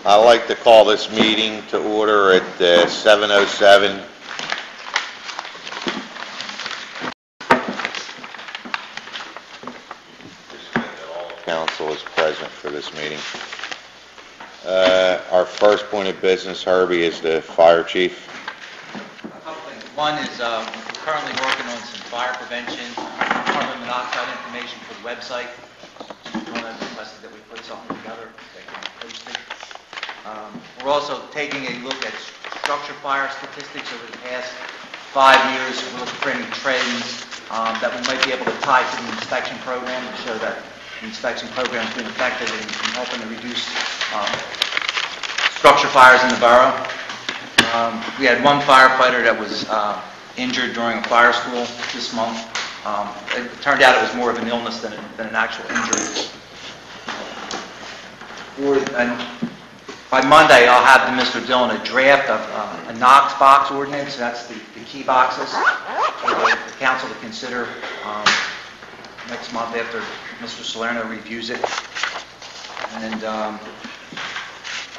I'd like to call this meeting to order at 7:07. All council is present for this meeting. Our first point of business, Herbie, is the fire chief. A couple things. One is we're currently working on some fire prevention, carbon monoxide information for the website. One of them requested that we put something together that can be posted. We're also taking a look at structure fire statistics over the past 5 years. We're looking for any trends that we might be able to tie to the inspection program to show that the inspection program has been effective in helping to reduce structure fires in the borough. We had one firefighter that was injured during a fire school this month. It turned out it was more of an illness than an actual injury. By Monday, I'll have to Mr. Dillon a draft of a Knox box ordinance. That's the key boxes for the council to consider next month after Mr. Salerno reviews it. And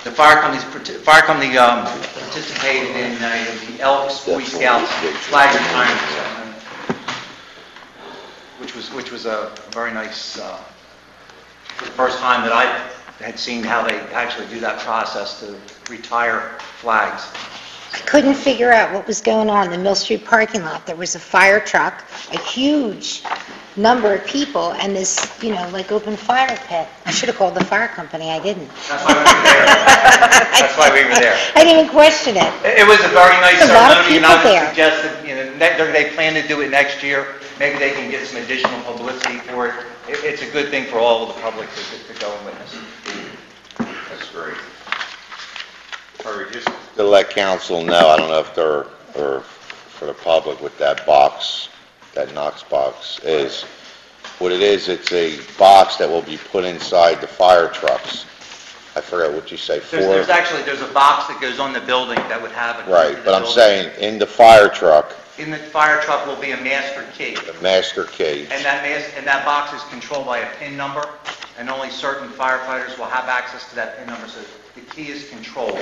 the fire company participated in the Elks Boy Scouts flag retirement ceremony, which was a very nice. For the first time that I had seen how they actually do that process to retire flags. I couldn't figure out what was going on in the Mill Street parking lot. There was a fire truck, a huge number of people, and this, like open fire pit. I should have called the fire company. I didn't. That's why we were there. That's why we were there. I didn't even question it. It was a very nice There's a lot of ceremony, and people I there. would suggest that they plan to do it next year. Maybe they can get some additional publicity for it. It's a good thing for all of the public to go and witness. That's great. Herbie, just to let council know, I don't know if they're, or for the public, what that box, that Knox box is. What it is, it's a box that will be put inside the fire trucks. I forget what you say, There's a box that goes on the building that would have it. Right, but I'm saying, in the fire truck. In the fire truck will be a master key. The master key. And that box is controlled by a PIN number, and only certain firefighters will have access to that PIN number, so the key is controlled.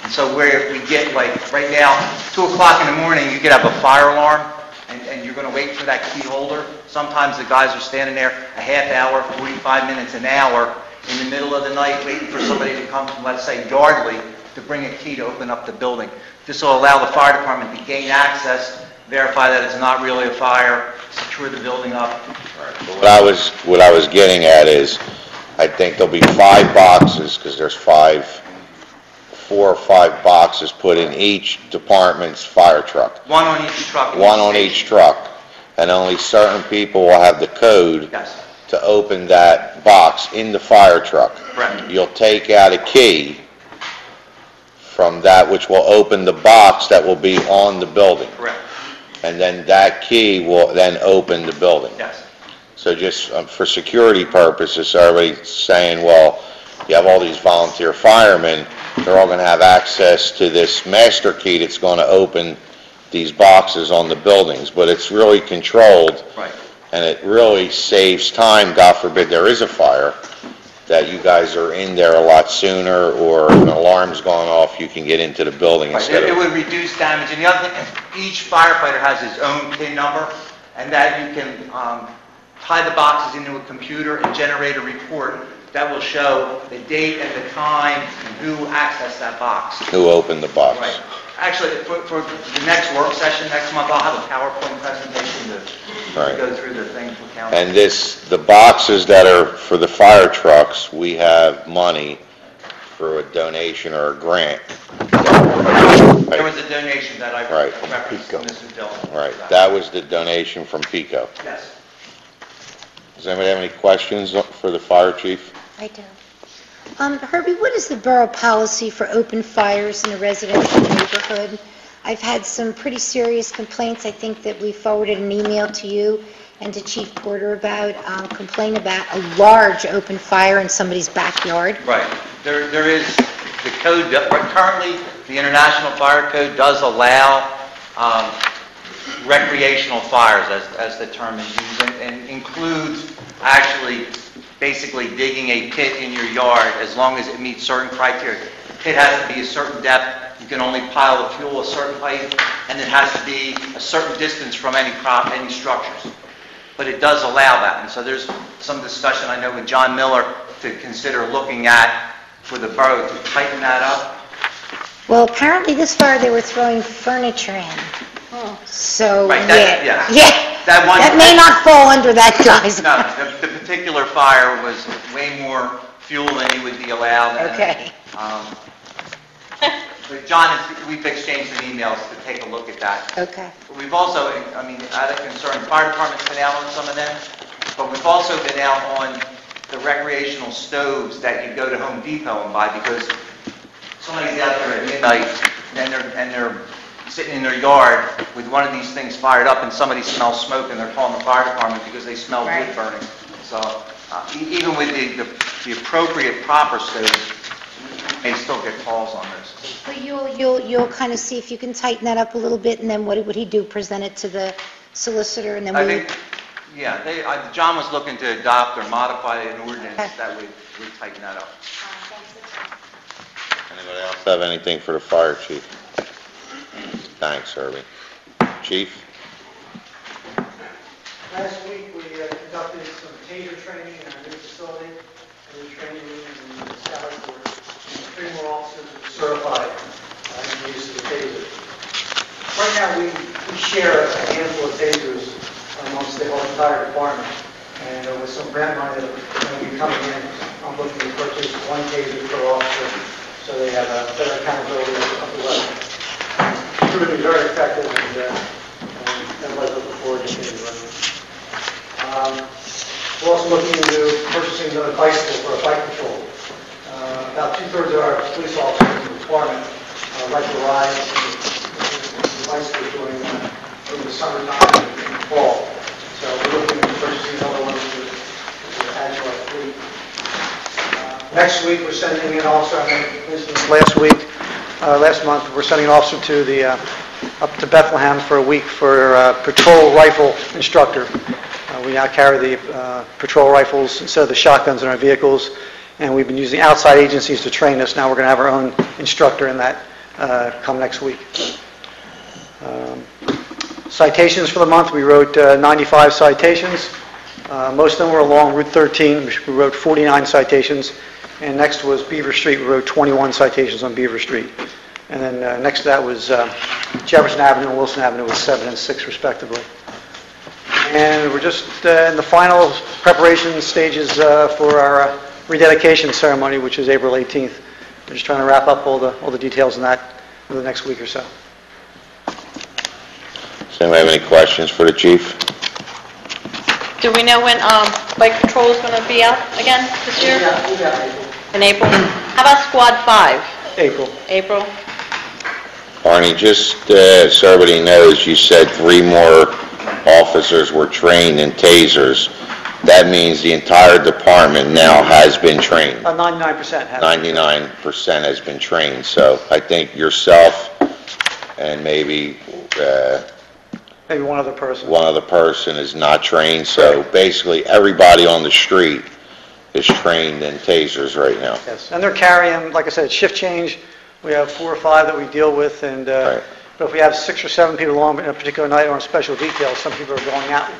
And so where we get, like, right now, 2 o'clock in the morning, you could have a fire alarm, and you're going to wait for that key holder. Sometimes the guys are standing there a half hour, 45 minutes, an hour, in the middle of the night, waiting for somebody to come from, let's say, Yardley, to bring a key to open up the building. This will allow the fire department to gain access, verify that it's not really a fire, secure the building up. What I was getting at is, I think there'll be 5 boxes, because there's 4 or 5 boxes put in each department's fire truck. One on each truck. One on each truck. And only certain people will have the code to open that box in the fire truck. Correct. You'll take out a key from that which will open the box that will be on the building. Correct. And then that key will then open the building. Yes. So just for security purposes, everybody's saying, well, you have all these volunteer firemen, they're all going to have access to this master key that's going to open these boxes on the buildings, but it's really controlled. Right. And it really saves time, God forbid there is a fire, that you guys are in there a lot sooner, or an alarm's gone off, you can get into the building instead of... It would reduce damage. And the other thing, each firefighter has his own PIN number, and that you can tie the boxes into a computer and generate a report that will show the date and the time and who accessed that box. Who opened the box. Right. Actually, for the next work session next month, I'll have a PowerPoint presentation to go through the thing for council. And the boxes that are for the fire trucks, we have money for a donation or a grant. There was a donation that I referenced to Mr. Dillon. Right, that was the donation from PICO. Yes. Does anybody have any questions for the fire chief? I do. Herbie, what is the borough policy for open fires in a residential neighborhood? I've had some pretty serious complaints. I think that we forwarded an email to you and to Chief Porter about complaint about a large open fire in somebody's backyard. Right. There is the code. Currently, the International Fire Code does allow recreational fires, as the term is used, and includes actually basically digging a pit in your yard as long as it meets certain criteria. pit has to be a certain depth, you can only pile the fuel a certain height, and it has to be a certain distance from any structures. But it does allow that, and so there's some discussion, I know, with John Miller to consider looking at for the borough to tighten that up. Well, apparently this fire, they were throwing furniture in. So, Right, yeah. That May not fall under that, guys. No, the particular fire was way more fuel than he would be allowed. Okay. But John, we've exchanged some emails to take a look at that. Okay. We've also, I mean, out of concern, fire department's been out on some of them, but we've also been out on the recreational stoves that you go to Home Depot and buy, because somebody's out there at midnight and they're sitting in their yard with one of these things fired up and somebody smells smoke and they're calling the fire department because they smell wood Right. burning. So even with the appropriate proper stoves, we may still get calls on those. But you'll kind of see if you can tighten that up a little bit, and then what would he do? Present it to the solicitor, and then I we... think, yeah, John was looking to adopt or modify an ordinance Okay. that would tighten that up. Anybody else have anything for the fire chief? Thanks, Herbie. Chief? Last week, we conducted some taser training in our new facility. We were training in the Scouts for 3 more officers who are certified in the use of the taser. Right now, we share a handful of tasers amongst the whole entire department. And with some grant money that will be coming in, I'm looking to purchase 1 taser per officer so they have a better accountability of the weapon. It's proving very effective, and everybody's looking forward to seeing it. We're also looking into purchasing another bicycle for a bike patrol. About 2/3 of our police officers in the department like to ride the bicycle during the summertime and the fall. So we're looking into purchasing another one to add to our fleet. Next week, we're sending an officer, I mentioned last month, we're sending an officer to up to Bethlehem for a week for patrol rifle instructor. We now carry the patrol rifles instead of the shotguns in our vehicles, and we've been using outside agencies to train us. Now we're going to have our own instructor in that come next week. Citations for the month, we wrote 95 citations. Most of them were along Route 13. We wrote 49 citations. And next was Beaver Street. We wrote 21 citations on Beaver Street. And then next to that was Jefferson Avenue and Wilson Avenue with 7 and 6 respectively. And we're just in the final preparation stages for our rededication ceremony, which is April 18th. We're just trying to wrap up all the details in that in the next week or so. Does anybody have any questions for the chief? Do we know when bike patrol is going to be out again this year? In April? How about Squad 5? April. April? Arnie, just so everybody knows, you said 3 more officers were trained in tasers. That means the entire department now has been trained. 99% have. 99% has been trained. So I think yourself and maybe Maybe one other person. one other person is not trained. So basically everybody on the street is trained in tasers right now. Yes, and they're carrying, like I said, shift change. We have 4 or 5 that we deal with, and Right. but if we have 6 or 7 people along in a particular night or on special details, some people are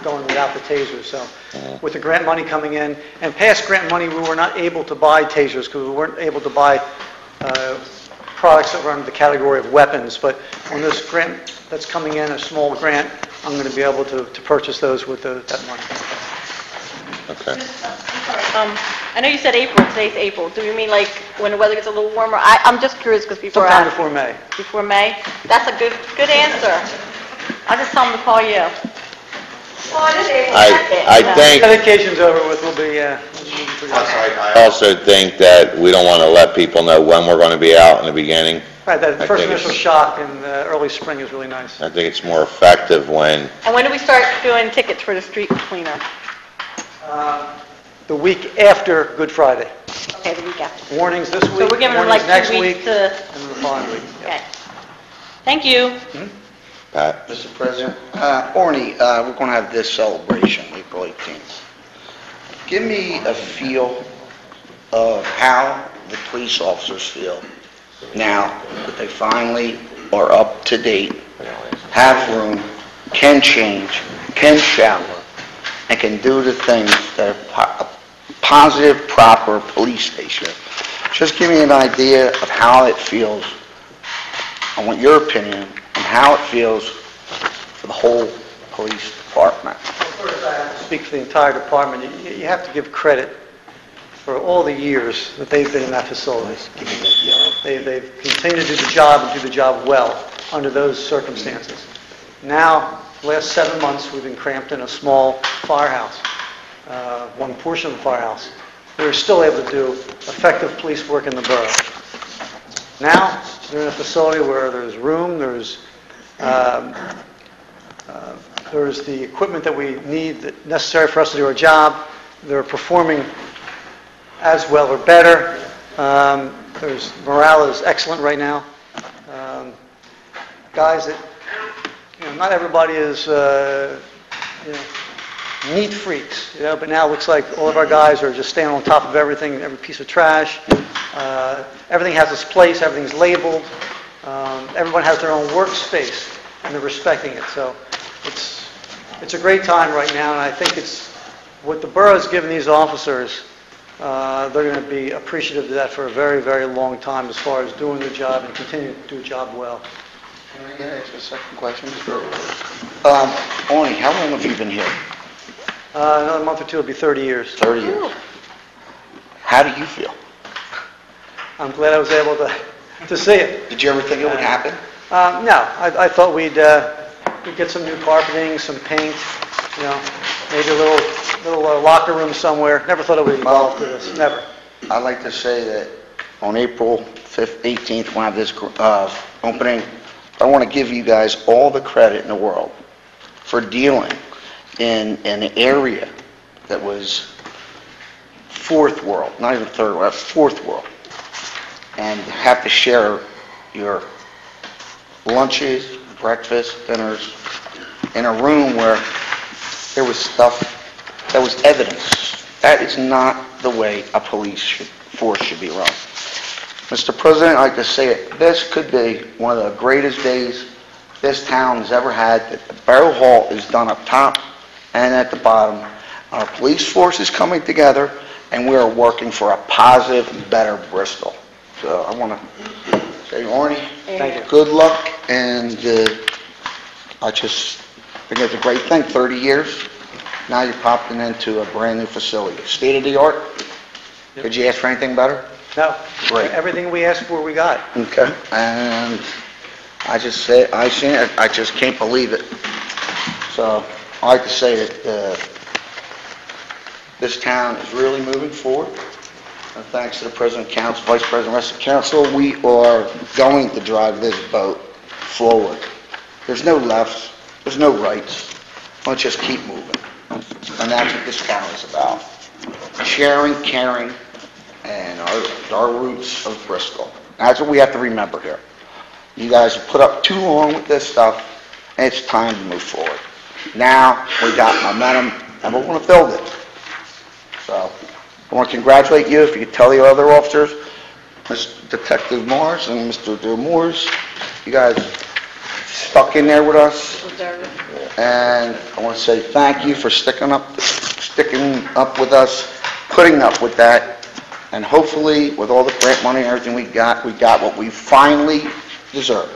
going without the taser. So with the grant money coming in, and past grant money, we were not able to buy tasers because we weren't able to buy products that were under the category of weapons. But on this grant that's coming in, a small grant, I'm going to be able to purchase those with that money. Okay. I know you said April, today's April. Do you mean like when the weather gets a little warmer? I'm just curious because Sometime before May. Before May? That's a good answer. I'll just tell them to call you. Well, it is April I 2nd. think, Dedication's over with, we'll be pretty much. I also think that we don't want to let people know when we're going to be out in the beginning. Right, that I first think initial it's- shock in early spring is really nice. I think it's more effective when, And when do we start doing tickets for the street cleaner? The week after Good Friday. Okay, the week after. Warnings this week, So we're giving them like warnings next 2 week, weeks to... and then the following week. Yeah. Okay. Thank you. Pat, Mr. President, Orny, we're going to have this celebration, April 18th. Give me a feel of how the police officers feel Now that they finally are up to date, have room, can change, can shower, and can do the things that a positive, proper police station. Just give me an idea of how it feels. I want your opinion on how it feels for the whole police department. First, I have to speak for the entire department. You have to give credit for all the years that they've been in that facility. They've continued to do the job and do the job well under those circumstances. Now, the last 7 months, we've been cramped in a small firehouse, one portion of the firehouse. We're still able to do effective police work in the borough. Now, they're in a facility where there's room, there's the equipment that we need, that necessary for us to do our job. They're performing as well or better. Morale is excellent right now. Guys that, not everybody is, neat freaks, but now it looks like all of our guys are just staying on top of everything, every piece of trash. Everything has its place, everything's labeled. Everyone has their own workspace, and they're respecting it. So it's a great time right now, and I think it's what the borough has given these officers. They're going to be appreciative of that for a very, very long time as far as doing the job and continuing to do the job well. Can I ask a second question? Arnie, how long have you been here? Another month or two will be 30 years. 30 years. How do you feel? I'm glad I was able to see it. Did you ever think it would happen? No, I thought we'd get some new carpeting, some paint, maybe a little locker room somewhere. Never thought it would evolve to this. Never. I'd like to say that on April 5th, 18th, when I have this opening, I want to give you guys all the credit in the world for dealing in an area that was fourth world, not even third world, fourth world, and have to share your lunches, breakfast, dinners in a room where there was stuff that was evidence. That is not the way a police force should be run. Mr. President, I'd like to say it. This could be one of the greatest days this town has ever had. That the Borough Hall is done up top and at the bottom. Our police force is coming together, and we are working for a positive and better Bristol. So I want to say, Arnie, Thank you. good luck, and I just think it's a great thing. 30 years, now you're popping into a brand new facility. State of the art. Yep. Could you ask for anything better? No. Great. Everything we asked for, we got. Okay. And I just say, I seen it, I just can't believe it. So I like to say that this town is really moving forward. And thanks to the President of Council, Vice President, rest of the Council, we are going to drive this boat forward. There's no lefts, there's no rights. Let's just keep moving. And that's what this town is about. Sharing, caring, and our roots of Bristol. That's what we have to remember here. You guys have put up too long with this stuff, and it's time to move forward. Now, we got momentum, and we want to build it. So, I want to congratulate you. If you could tell the other officers, Mr. Detective Morris and Mr. DeMoores, you guys stuck in there with us. And I want to say thank you for sticking up with us, putting up with that. And hopefully, with all the grant money and everything we got what we finally deserve.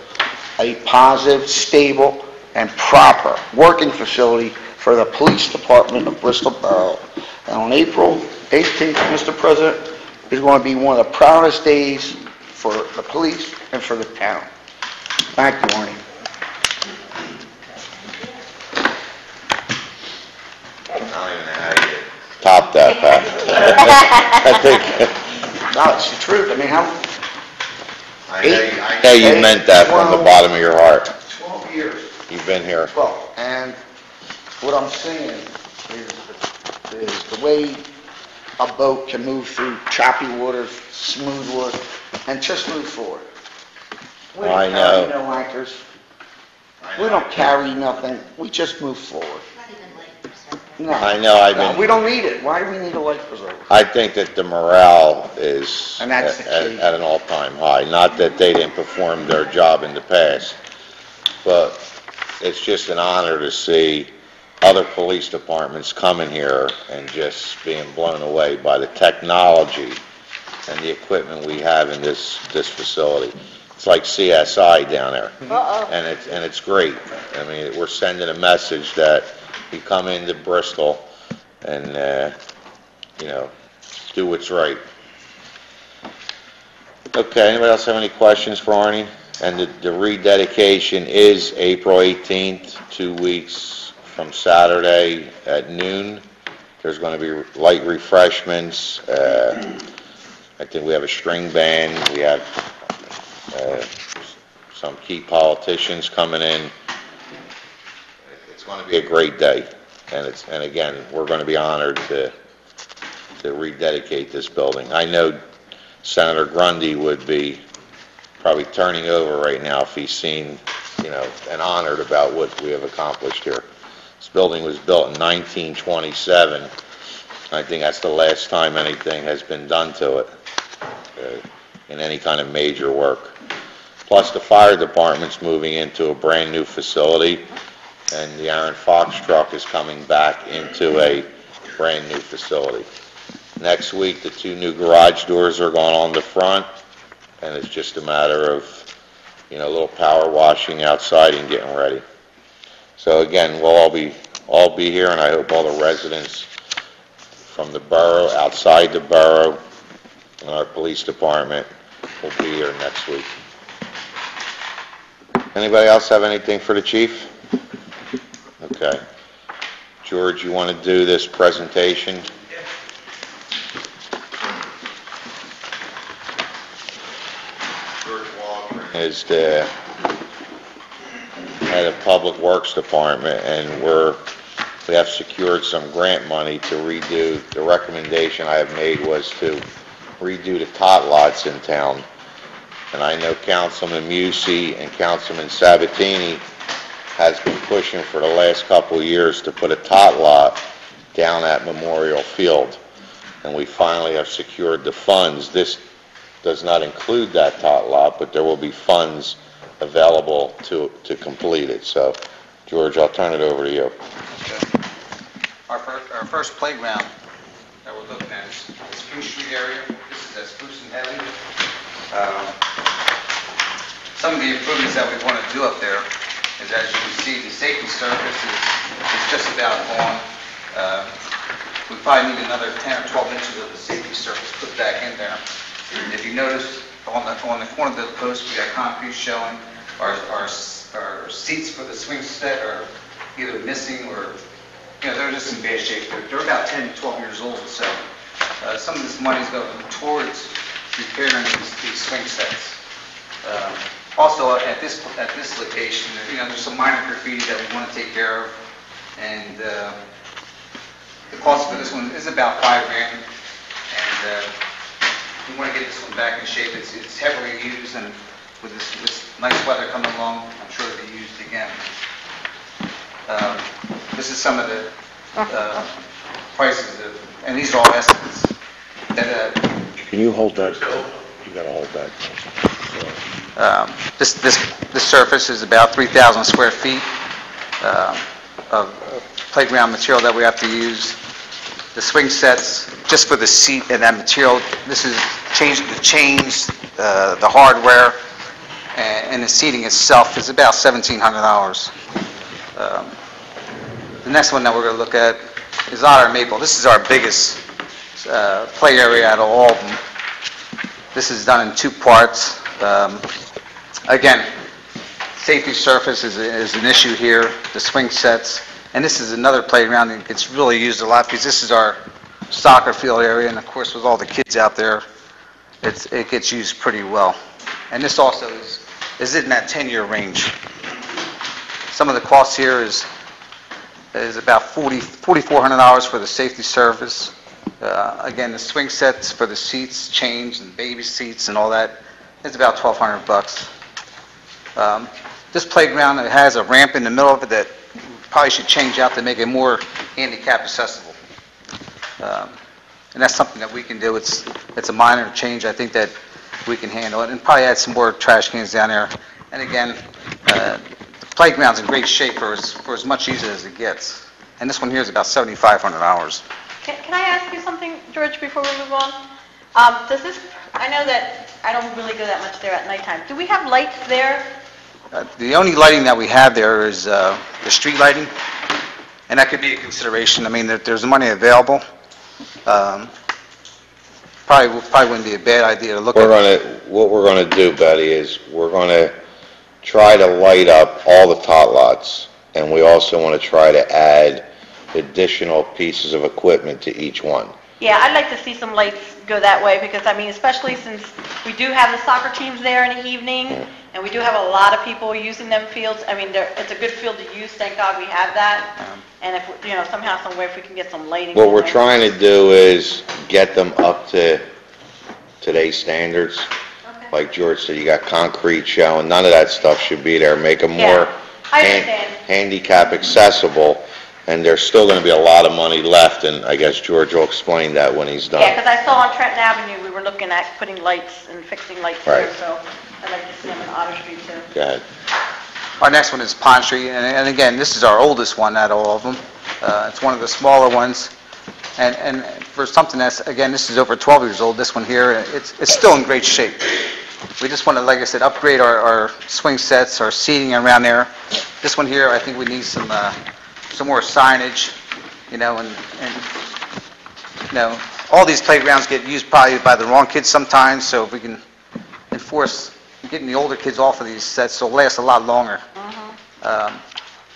A positive, stable, and proper working facility for the police department of Bristol Borough. And on April 18th, Mr. President, is going to be one of the proudest days for the police and for the town. Thank you, Arnie. I don't even know how you top that, Pat. I think, No, it's the truth. I mean, I know you meant that from the bottom of your heart. 12 years. You've been here. Well, and what I'm saying is the way a boat can move through choppy waters, smooth waters, and just move forward. We I don't know. carry no anchors. We don't carry nothing. We just move forward. Not even like No. I know, I've No, been- we don't need it. Why do we need a life preserver? I think that the morale is And that's the key. at an all-time high. Not that they didn't perform their job in the past, but it's just an honor to see other police departments coming here and just being blown away by the technology and the equipment we have in this facility. It's like CSI down there. Uh-oh. And it's great. I mean, we're sending a message that you come into Bristol and, do what's right. Okay, anybody else have any questions for Arnie? And the rededication is April 18th, 2 weeks from Saturday at noon. There's going to be light refreshments. I think we have a string band. We have some key politicians coming in. It's going to be a great day. And again, we're going to be honored to rededicate this building. I know Senator Grundy would be probably turning over right now if he's seen, and honored about what we have accomplished here. This building was built in 1927. I think that's the last time anything has been done to it in any kind of major work. Plus, the fire department's moving into a brand-new facility, and the Aaron Fox truck is coming back into a brand-new facility. Next week, the 2 new garage doors are going on the front, and it's just a matter of, a little power washing outside and getting ready. So again, we'll all be here, and I hope all the residents from the borough, outside the borough, and our police department will be here next week. Anybody else have anything for the chief? Okay. George, you want to do this presentation? George Waldron is the head of Public Works Department, and we have secured some grant money to redo. The recommendation I have made was to redo the tot lots in town. And I know Councilman Musey and Councilman Sabatini has been pushing for the last couple of years to put a tot lot down at Memorial Field. And we finally have secured the funds. This does not include that tot lot, but there will be funds available to complete it. So, George, I'll turn it over to you. Our first playground that we're looking at is the Spruce Street area. This is at Spruce and Headley. Some of the improvements that we want to do up there is, as you can see, the safety surface is just about gone. We probably need another 10 or 12 inches of the safety surface put back in there. If you notice, on the corner of the post, we got concrete showing. Our seats for the swing set are either missing or, they're just in bad shape. They're about 10, 12 years old or so. Some of this money is going towards repairing these swing sets. Also, at this location, there's some minor graffiti that we want to take care of, and the cost for this one is about $5 grand, and we want to get this one back in shape. It's heavily used, and with this nice weather coming along, I'm sure it'll be used again. This is some of the prices, and these are all estimates. Can you hold that? You gotta hold that. This surface is about 3,000 square feet of playground material that we have to use. The swing sets, just for the seat and that material, this is the chains, the hardware, and the seating itself is about $1,700. The next one that we're going to look at is Otter Maple. This is our biggest play area out of all of them. This is done in 2 parts. Again, safety surface is an issue here, the swing sets, and this is another playground that gets really used a lot because this is our soccer field area, and of course with all the kids out there, it gets used pretty well. And this also is in that 10-year range. Some of the costs here is about $4,400 for the safety surface. Again, the swing sets for the seats, change, and baby seats and all that, it's about $1,200. This playground, it has a ramp in the middle of it that probably should change out to make it more handicap accessible. And that's something that we can do. It's a minor change, I think, that we can handle it, and probably add some more trash cans down there. And again, the playground's in great shape for as much use as it gets. And this one here is about $7,500. Can I ask you something, George, before we move on? Does this, I know that I don't really go that much there at nighttime. Do we have lights there? The only lighting that we have there is the street lighting, and that could be a consideration. I mean, there's money available. Probably wouldn't be a bad idea to look at. What we're gonna do, Betty, is we're gonna try to light up all the tot lots, and we also wanna try to add additional pieces of equipment to each one. Yeah, I'd like to see some lights go that way, because, I mean, especially since we do have the soccer teams there in the evening, and we do have a lot of people using them fields. I mean, it's a good field to use, thank God we have that. And if, somehow, some way, if we can get some lighting. What in we're there. trying to do is get them up to today's standards. Okay. Like George said, you got concrete showing, none of that stuff should be there. Make them more Yeah, I understand. handicap accessible, and there's still gonna be a lot of money left, and I guess George will explain that when he's done. Yeah, because I saw on Trenton Avenue, we were looking at putting lights and fixing lights there, Right. so I'd like to see them in Otter Street too. Go ahead. Our next one is Pond Street, and again, this is our oldest one out of all of them. It's one of the smaller ones, and for something that's, again, this is over 12 years old, this one here, it's still in great shape. We just want to, like I said, upgrade our swing sets, our seating around there. This one here, I think we need some more signage, all these playgrounds get used probably by the wrong kids sometimes, so if we can enforce getting the older kids off of these sets, they'll last a lot longer.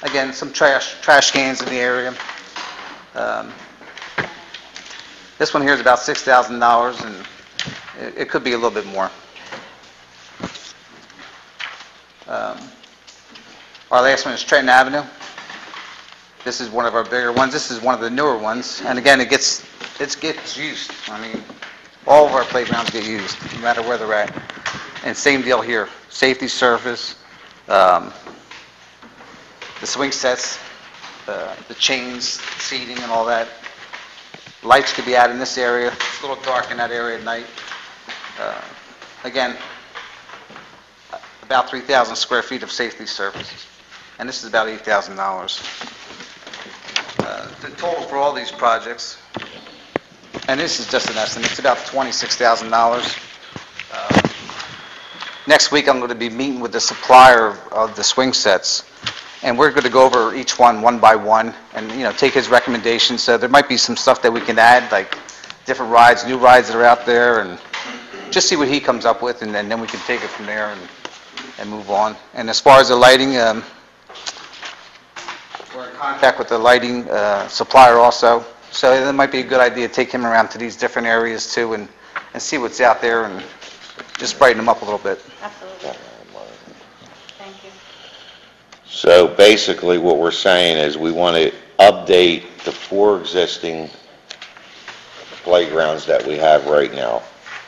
Again, some trash cans in the area. This one here is about $6,000, and it could be a little bit more. Our last one is Trenton Avenue. This is one of our bigger ones. This is one of the newer ones, and again, it gets used. I mean, all of our playgrounds get used, no matter where they're at. And same deal here, safety surface, the swing sets, the chains, seating and all that. Lights could be added in this area. It's a little dark in that area at night. Again, about 3,000 square feet of safety surfaces. And this is about $8,000. The total for all these projects, and this is just an estimate, it's about $26,000. Next week, I'm going to be meeting with the supplier of the swing sets, and we're going to go over each one by one, and, take his recommendations. So there might be some stuff that we can add, like different rides, new rides that are out there, and just see what he comes up with, and then we can take it from there and move on. And as far as the lighting, we're in contact with the lighting supplier also, so it might be a good idea to take him around to these different areas too, and see what's out there, and just brighten them up a little bit. Absolutely. Thank you. So basically, what we're saying is we want to update the 4 existing playgrounds that we have right now.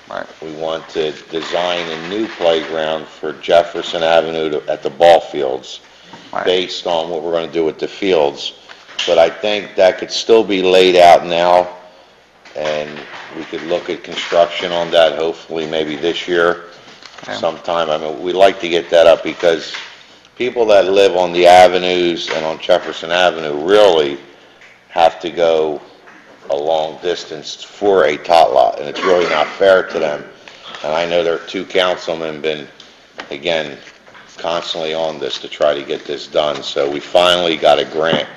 Right. We want to design a new playground for Jefferson Avenue at the ball fields, Right. based on what we're going to do with the fields. But I think that could still be laid out now, and we could look at construction on that, hopefully maybe this year Okay. sometime. I mean, we'd like to get that up because people that live on the avenues and on Jefferson Avenue really have to go a long distance for a tot lot, and it's really not fair to them. And I know there are 2 councilmen been, again, constantly on this to try to get this done. So we finally got a grant.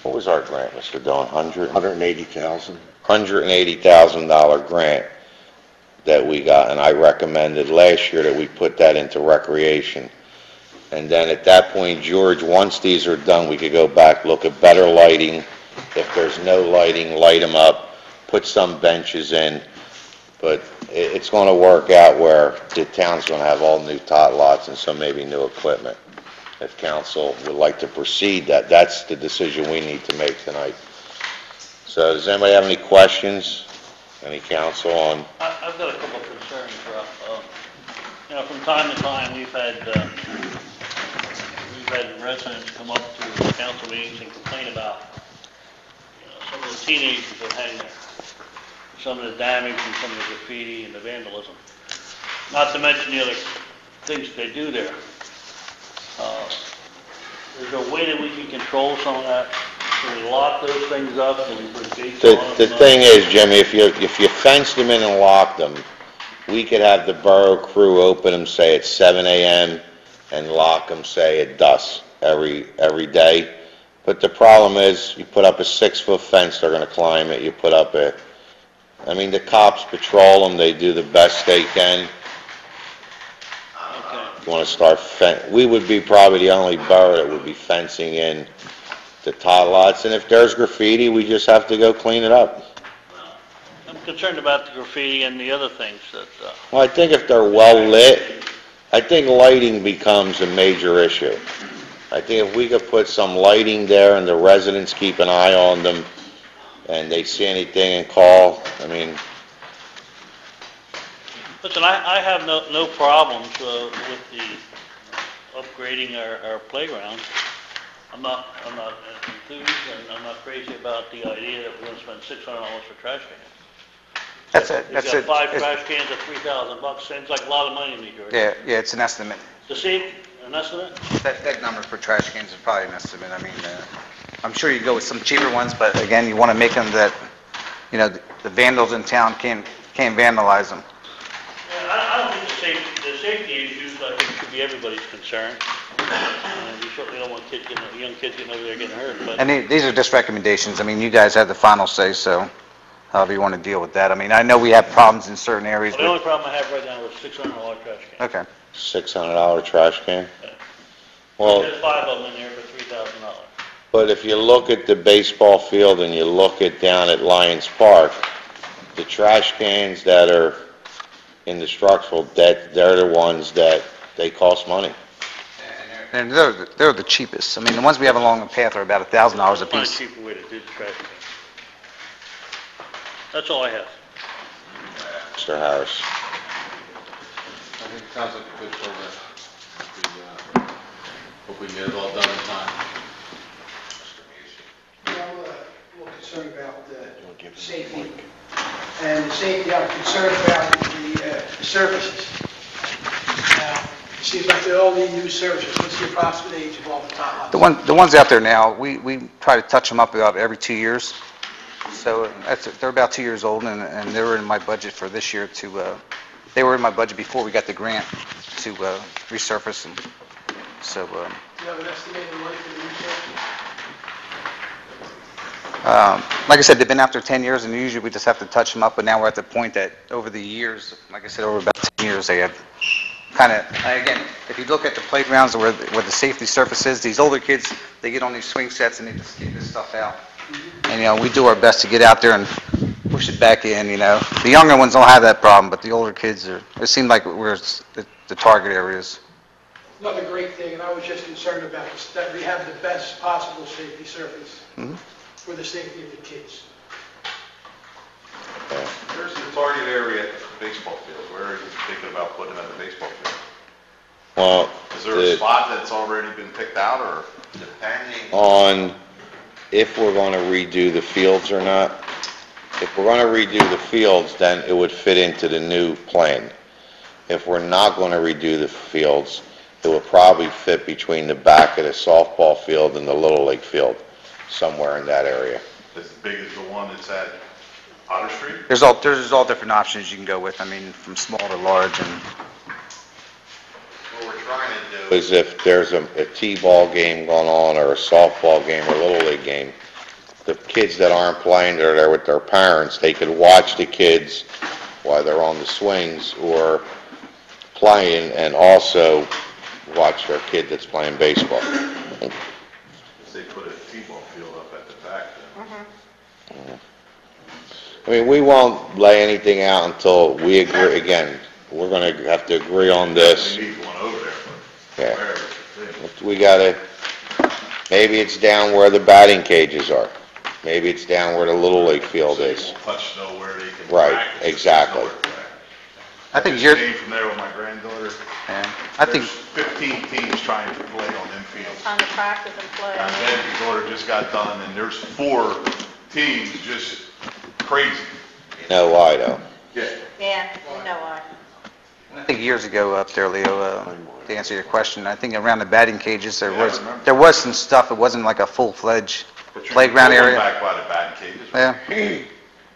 What was our grant, Mr. Dillon? $180,000? $180,000 grant that we got, and I recommended last year that we put that into recreation. And then at that point, George, once these are done, we could go back, look at better lighting. If there's no lighting, light them up, put some benches in. But it's going to work out where the town's going to have all new tot lots and some maybe new equipment. If council would like to proceed, that's the decision we need to make tonight. So does anybody have any questions? Any council on? I've got a couple of concerns, Ralph. From time to time, we've had we've had residents come up to the council meetings and complain about, some of the teenagers that hang there, some of the damage and some of the graffiti and the vandalism. Not to mention the other things that they do there. Is there a way that we can control some of that? Can we lock those things up? Can we put gates on them? The thing is, Jimmy, if you fenced them in and locked them, we could have the borough crew open them, say at 7 a.m. and lock them, say at dusk every day. But the problem is, you put up a 6-foot fence, they're gonna climb it. You put up the cops patrol them, they do the best they can. You wanna start we would be probably the only borough that would be fencing in the tot lots, and if there's graffiti, we just have to go clean it up. I'm concerned about the graffiti and the other things that, Well, I think if they're well lit, I think lighting becomes a major issue. I think if we could put some lighting there and the residents keep an eye on them, and they see anything and call, listen, I have no problems with the upgrading our playgrounds. I'm not enthused, and I'm not crazy about the idea that we're going to spend $600 for trash cans. That's it. You've got 5 trash cans at $3,000. Seems like a lot of money to me, George. Yeah, it's an estimate. To see an estimate? That number for trash cans is probably an estimate. I'm sure you go with some cheaper ones, but again, you want to make them that, the vandals in town can't vandalize them. Yeah, I don't think the safety issues, I think, should be everybody's concern. We certainly don't want young kids getting over there getting hurt, but... And these are just recommendations. You guys have the final say, so however you want to deal with that. I know we have problems in certain areas. Well, the only problem I have right now is $600 trash can. Okay. $600 trash can? Well, There's 5 of them in there for $3,000. but if you look at the baseball field and you look at down at Lions Park, the trash cans that are in the structural, they're the ones that, they cost money. And they're the cheapest. The ones we have along the path are about $1,000 a Find a piece. cheaper way to do the trash can. That's all I have. Mr. Harris. I think it sounds like a good program. Hope we can get it all done in time. I'm a little concerned about safety. And the safety, I'm concerned about the services. Now, it seems like they all need new services. What's the approximate age of all the tot lots? The ones out there now, we try to touch them up about every 2 years. So they're about 2 years old, and they were in my budget for this year they were in my budget before we got the grant to resurface them. So, Do you have an estimated life of the new services? like I said, they've been out there 10 years, and usually we just have to touch them up, but now we're at the point that over the years, like I said, over about 10 years, they have again, if you look at the playgrounds where the safety surface is, these older kids, they get on these swing sets and they just kick this stuff out. And, we do our best to get out there and push it back in, The younger ones don't have that problem, but the older kids it seems like we're the target areas. Another great thing, and I was just concerned about this, that we have the best possible safety surface for the safety of the kids. Where's the target area at the baseball field? Where are you thinking about putting it at the baseball field? Well, Is there a spot that's already been picked out, or? depending on if we're going to redo the fields or not. If we're going to redo the fields, then it would fit into the new plan. If we're not going to redo the fields, it would probably fit between the back of the softball field and the Little League field, somewhere in that area. As big as the one that's at Otter Street? There's all different options you can go with, from small to large, and What we're trying to do is if there's a T-ball game going on, or a softball game, or a Little League game, the kids that aren't playing, that are there with their parents, they could watch the kids while they're on the swings or playing, and also watch their kid that's playing baseball. They put a T-ball field up at the back then. We won't lay anything out until we agree, again, we're going to have to agree on this. We need one over there, but Yeah. where is it? We gotta, maybe it's down where the batting cages are. Maybe it's down where the Little League field So they is. won't touch snow where they can Right, practice. exactly. There's nowhere to practice. I think just you're, came from there with my granddaughter. yeah, I think, There's 15 teams trying to play on them fields. Time to practice and play. And then your daughter just got done, and there's 4 teams just crazy. You know why, though? Yeah. Yeah, you know why. I think years ago up there, Leo, to answer your question, I think around the batting cages, there was some stuff, it wasn't like a full-fledged playground Going area. back by the batting cages. Yeah,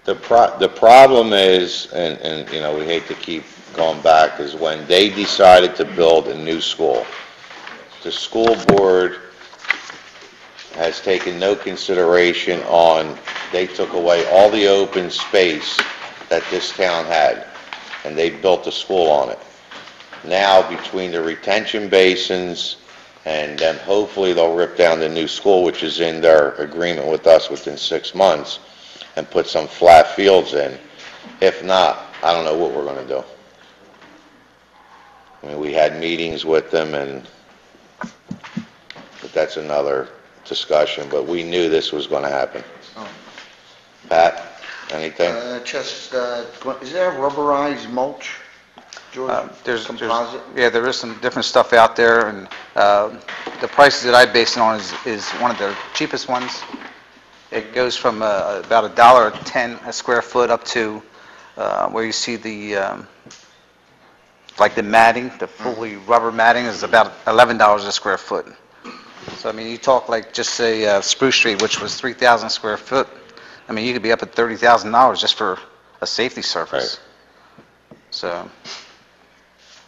The problem is, and, you know, we hate to keep going back, is when they decided to build a new school, the school board has taken no consideration on, they took away all the open space that this town had, and they built a school on it. Now, between the retention basins, and then hopefully they'll rip down the new school, which is in their agreement with us within 6 months, and put some flat fields in. If not, I don't know what we're gonna do. I mean, we had meetings with them, but that's another discussion, but we knew this was gonna happen. Pat, anything? Is there rubberized mulch, George? Composite? yeah, there is some different stuff out there, and the prices that I base it on is one of the cheapest ones. It goes from about $1.10 a square foot up to where you see the, like the matting, the fully rubber matting is about $11 a square foot. So, I mean, you talk like, just say Spruce Street, which was 3,000 square foot, I mean, you could be up at $30,000 just for a safety surface. So,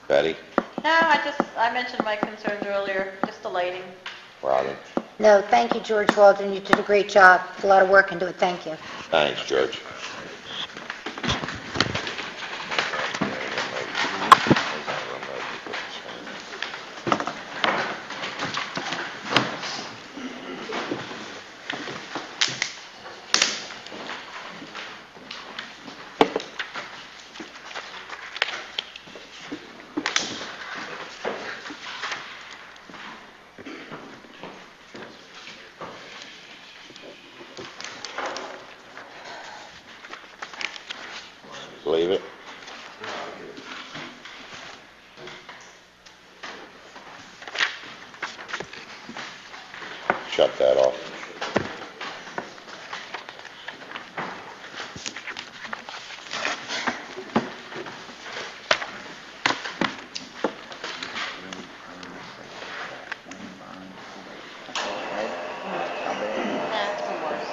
Betty? No, I mentioned my concerns earlier, just the lighting. Robin? No, thank you, George Waldron, you did a great job, a lot of work into it, thank you. Thanks, George. Leave it? Shut that off. That's the worst.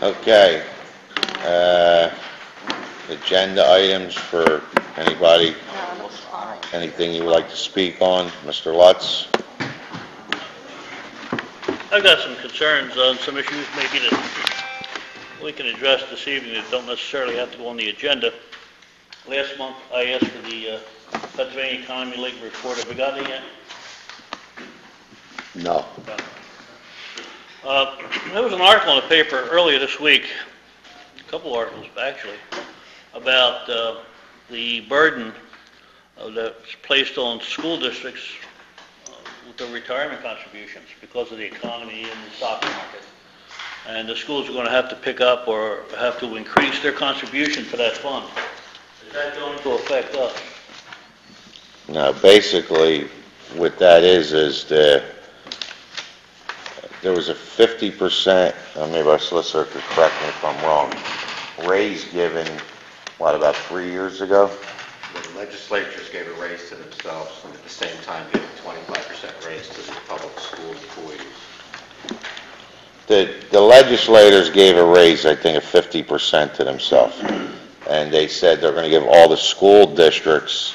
Okay. Agenda items for anybody, No, it looks fine. anything you would like to speak on? Mr. Lutz? I've got some concerns on some issues maybe that we can address this evening that don't necessarily have to go on the agenda. Last month, I asked for the Pennsylvania Economy League report. Have we got it yet? No. There was an article in the paper earlier this week, a couple articles actually, about the burden that's placed on school districts with the retirement contributions because of the economy and the stock market. And the schools are going to have to pick up or have to increase their contribution to that fund. Is that going to affect us? No, basically, what that is there was a 50%, maybe our solicitor could correct me if I'm wrong, raise given, what, about 3 years ago? The legislatures gave a raise to themselves and at the same time gave a 25% raise to the public school employees. The legislators gave a raise, I think, of 50% to themselves. And they said they're going to give all the school districts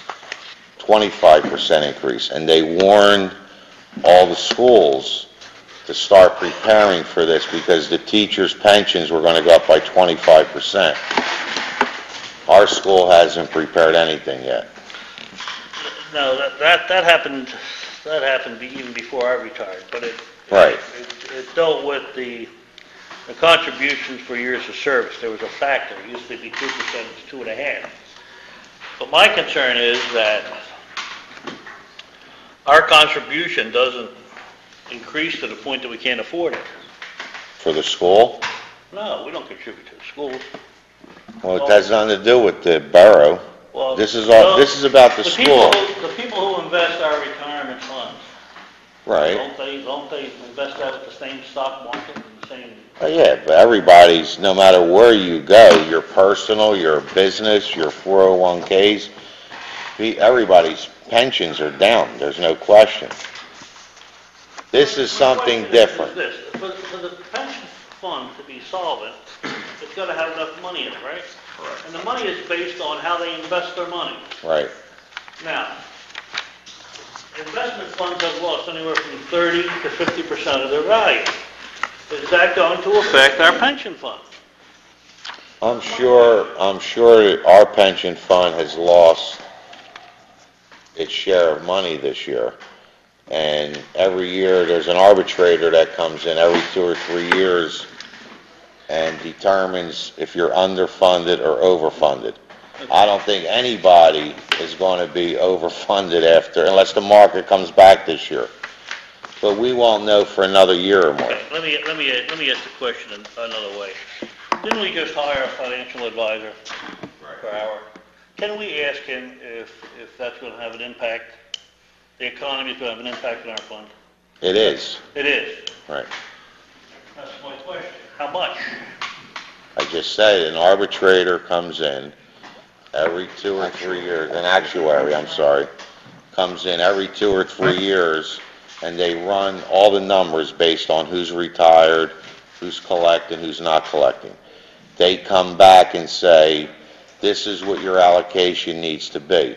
25% increase. And they warned all the schools to start preparing for this because the teachers' pensions were going to go up by 25%. Our school hasn't prepared anything yet. No, that happened even before I retired, but it dealt with the contributions for years of service. There was a factor. It used to be 2%, it's 2.5%. But my concern is that our contribution doesn't increase to the point that we can't afford it. For the school? No, we don't contribute to the schools. Well, it has nothing to do with the borough. Well, This is about the school. The people who invest our retirement funds, Right. don't they invest that with the same stock market and the same? Oh, yeah, but everybody's, no matter where you go, your personal, your business, your 401ks, everybody's pensions are down, there's no question. This is something different. The question is this, for the pension fund to be solvent, it's got to have enough money in it, right? Correct. And the money is based on how they invest their money. Right. Now, investment funds have lost anywhere from 30 to 50% of their value. Is that going to affect our pension fund? I'm sure that our pension fund has lost its share of money this year. And every year, there's an arbitrator that comes in every 2 or 3 years and determines if you're underfunded or overfunded. I don't think anybody is going to be overfunded unless the market comes back this year. But we won't know for another year or more. Okay, let me ask the question another way. Didn't we just hire a financial advisor per hour? Can we ask him if that's going to have an impact, the economy is going to have an impact on our fund? It is. It is. Right. That's my question. How much? I just said, an arbitrator comes in every 2 or 3 years, an actuary, I'm sorry, comes in every 2 or 3 years, and they run all the numbers based on who's retired, who's collecting, who's not collecting. They come back and say, this is what your allocation needs to be.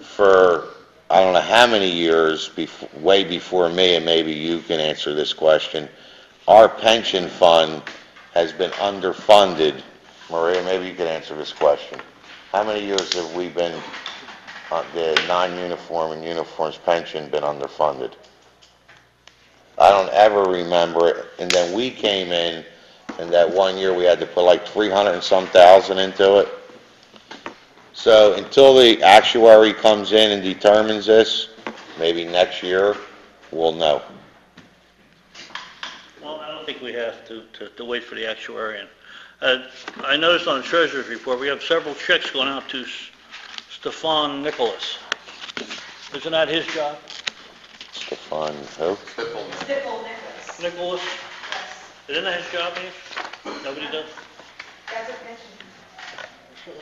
For, I don't know how many years, way before me, and maybe you can answer this question, our pension fund has been underfunded. Maria, maybe you can answer this question. How many years have we been, the non-uniform and uniforms pension been underfunded? I don't ever remember it. And then we came in, and that 1 year we had to put like 300 and some thousand into it. So until the actuary comes in and determines this, maybe next year, we'll know. Well, I don't think we have to wait for the actuarian. I noticed on the treasurer's report, we have several checks going out to Stefan Nicholas. Isn't that his job? Stefan, who? Nicholas? Isn't that his job, Ian? Nobody does?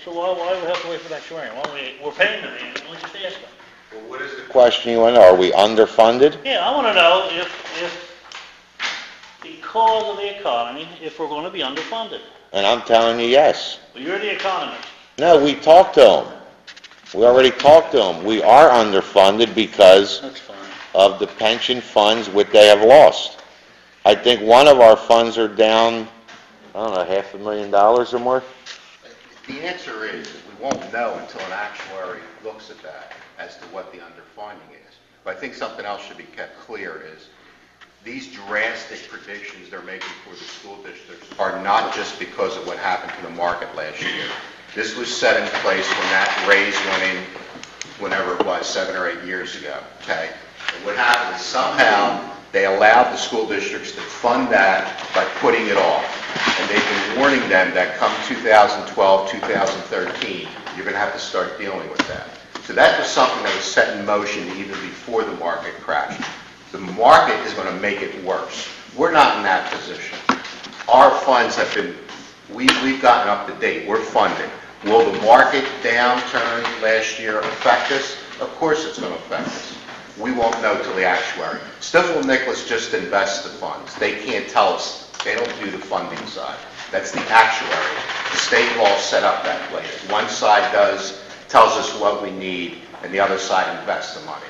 So why do we have to wait for the actuarian? We're paying them, Ian. Why don't you just ask them? Well, what is the question you want to know? Are we underfunded? Yeah, I want to know if because of the economy, if we're going to be underfunded. And I'm telling you, yes. Well, you're the economist. No, we talked to them. We already talked to them. We are underfunded because That's fine. of the pension funds what they have lost. I think one of our funds are down, I don't know, $500,000 or more. The answer is we won't know until an actuary looks at that as to what the underfunding is. But I think something else should be kept clear is these drastic predictions they're making for the school districts are not just because of what happened to the market last year. This was set in place when that raise went in, whenever it was, 7 or 8 years ago, okay? And what happened is somehow they allowed the school districts to fund that by putting it off. And they've been warning them that come 2012, 2013, you're going to have to start dealing with that. So that was something that was set in motion even before the market crashed. The market is going to make it worse. We're not in that position. Our funds have been, we've gotten up to date. We're funded. Will the market downturn last year affect us? Of course it's going to affect us. We won't know till the actuary. Stifel Nicholas just invests the funds. They can't tell us. They don't do the funding side. That's the actuary. The state law set up that way. One side tells us what we need, and the other side invests the money.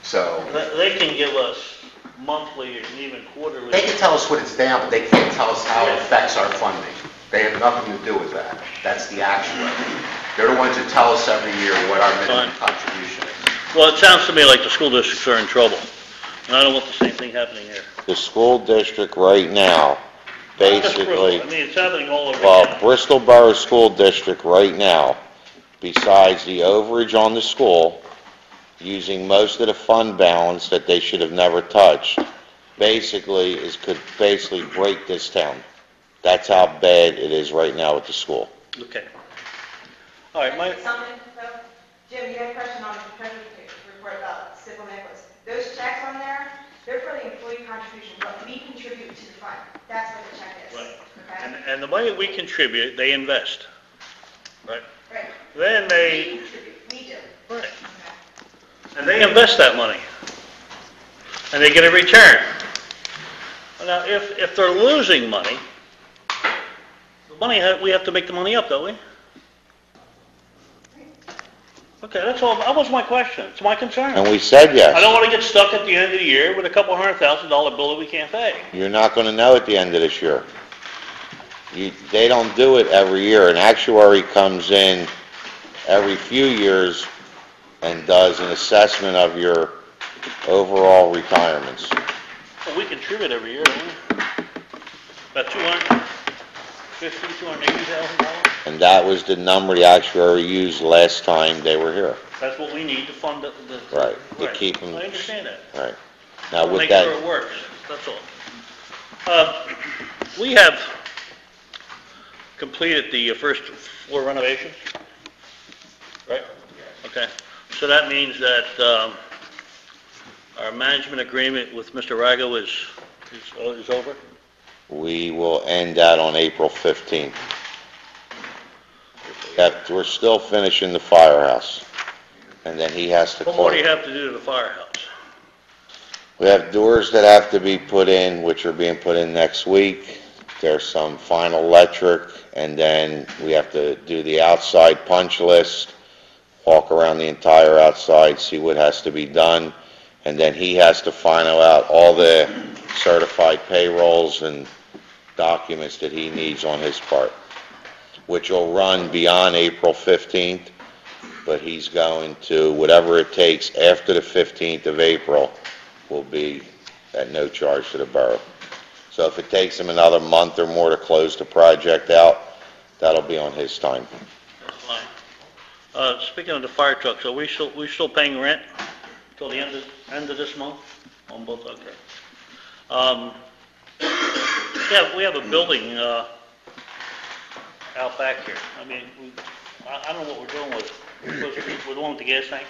So They can give us monthly and even quarterly. they can tell us what it's down, but they can't tell us how it affects our funding. They have nothing to do with that. That's the actuary. They're the ones who tell us every year what our minimum contribution is. Well, it sounds to me like the school districts are in trouble, and I don't want the same thing happening here. The school district right now, Not just Bristol. basically, I mean, it's happening all over well, town. Bristol Borough School District right now besides the overage on the school, using most of the fund balance that they should have never touched, basically could basically break this town. That's how bad it is right now with the school. Okay. All right, Something, though? Jim, you had a question on the treasurer's report about civil necklace. Those checks on there, they're for the employee contribution, but we contribute to the fund. That's what the check is. Right. Okay? and the money we contribute, they invest, right? Right. Then We they, contribute, we do. right, Okay. and they invest that money, and they get a return. Now, if they're losing money, we have to make the money up, don't we? Okay, that's all, that was my question, it's my concern. And we said I don't yes. want to get stuck at the end of the year with a couple $100,000 bill that we can't pay. You're not going to know at the end of this year. They don't do it every year. An actuary comes in every few years and does an assessment of your overall retirements. Well, we contribute every year, don't we? About $280,000? And that was the number the actuary used last time they were here. That's what we need to fund the... Right, to keep them... I understand that. Right. Now We'll with make that... sure it works, that's all. We have completed the first floor renovations, right? Okay, so that means that our management agreement with Mr. Rago is over? We will end that on April 15th. We're still finishing the firehouse, and then he has to What more do close. you have to do to the firehouse? We have doors that have to be put in, which are being put in next week. There's some final electric, and then we have to do the outside punch list, walk around the entire outside, see what has to be done, and then he has to final out all the certified payrolls and documents that he needs on his part, which will run beyond April 15th, but he's going to, whatever it takes after the 15th of April, will be at no charge to the borough. So if it takes him another month or more to close the project out, that'll be on his time. That's fine. Speaking of the fire trucks, are we still paying rent till the end of this month on both? Okay. Yeah, we have a building out back here. I mean, I don't know what we're doing with it. We're doing with the gas tank.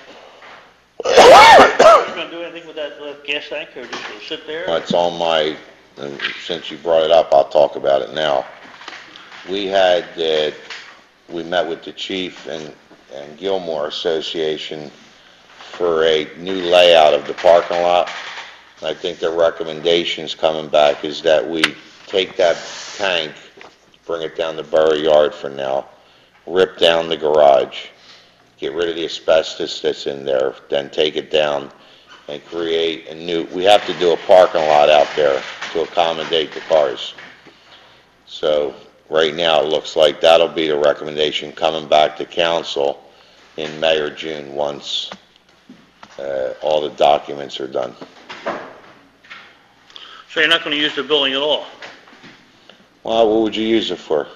Are we going to do anything with that gas tank, or just gonna sit there? It's on my, and since you brought it up, I'll talk about it now. We met with the chief and Gilmore Association for a new layout of the parking lot. I think the recommendations coming back is that we take that tank, bring it down the borough yard for now, rip down the garage, get rid of the asbestos that's in there, then take it down and create a new, we have to do a parking lot out there to accommodate the cars. So right now, it looks like that'll be the recommendation coming back to council in May or June once all the documents are done. So you're not going to use the building at all? Well, what would you use it for?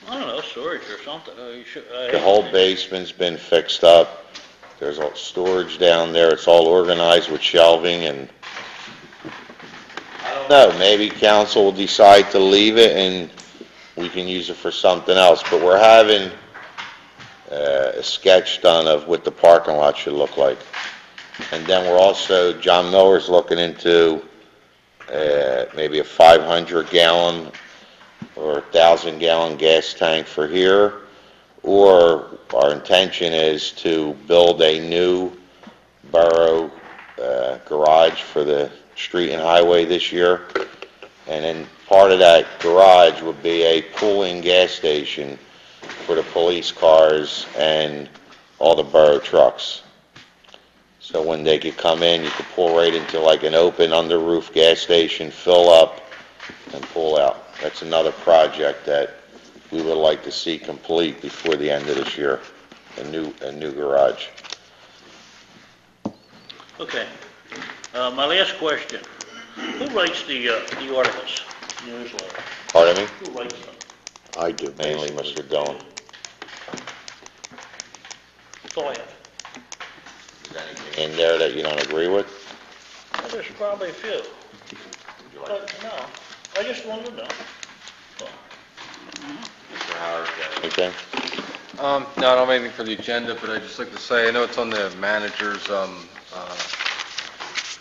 I don't know, storage or something. The whole basement's been fixed up. There's all storage down there. It's all organized with shelving and, I don't know, maybe council will decide to leave it and we can use it for something else. But we're having a sketch done of what the parking lot should look like. And then we're also, John Miller's looking into maybe a 500-gallon or 1,000-gallon gas tank for here, or our intention is to build a new borough garage for the street and highway this year, and then part of that garage would be a pooling gas station for the police cars and all the borough trucks. So when they could come in, you could pull right into like an open under roof gas station, fill up, and pull out. That's another project that we would like to see complete before the end of this year, a new garage. Okay. My last question. Who writes the articles, newsletter? Pardon me? Who writes them? I do, mainly Mr. Dillon. all I have. Is there anything in there that you don't agree with? Well, there's probably a few. But no, I just wanted to know. So, Mr. Howard, anything? No, I don't have anything for the agenda, but I'd just like to say, I know it's on the manager's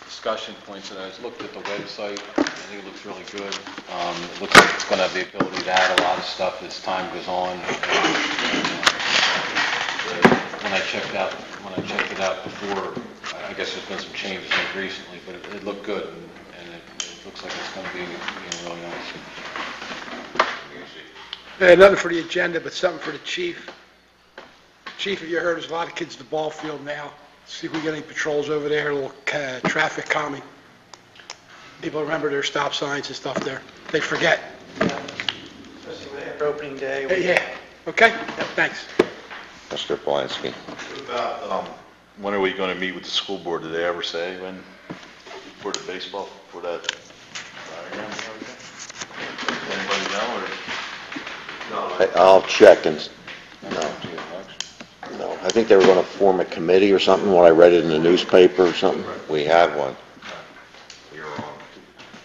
discussion points, and I just looked at the website. I think it looks really good. It looks like it's going to have the ability to add a lot of stuff as time goes on. When I checked it out before, I guess there's been some changes made recently, but it looked good, and it looks like it's going to be really nice. Nothing for the agenda, but something for the chief. Chief, have you heard, there's a lot of kids at the ball field now. See if we get any patrols over there, a little traffic calming. People remember their stop signs and stuff there. They forget. Especially after opening day. Yeah, okay? Thanks. Mr. Polinsky? When are we going to meet with the school board? Did they ever say when, for the baseball, for that diagram and everything? Anybody know, or? I'll check and, no, I think they were going to form a committee or something, when I read it in the newspaper or something. We have one.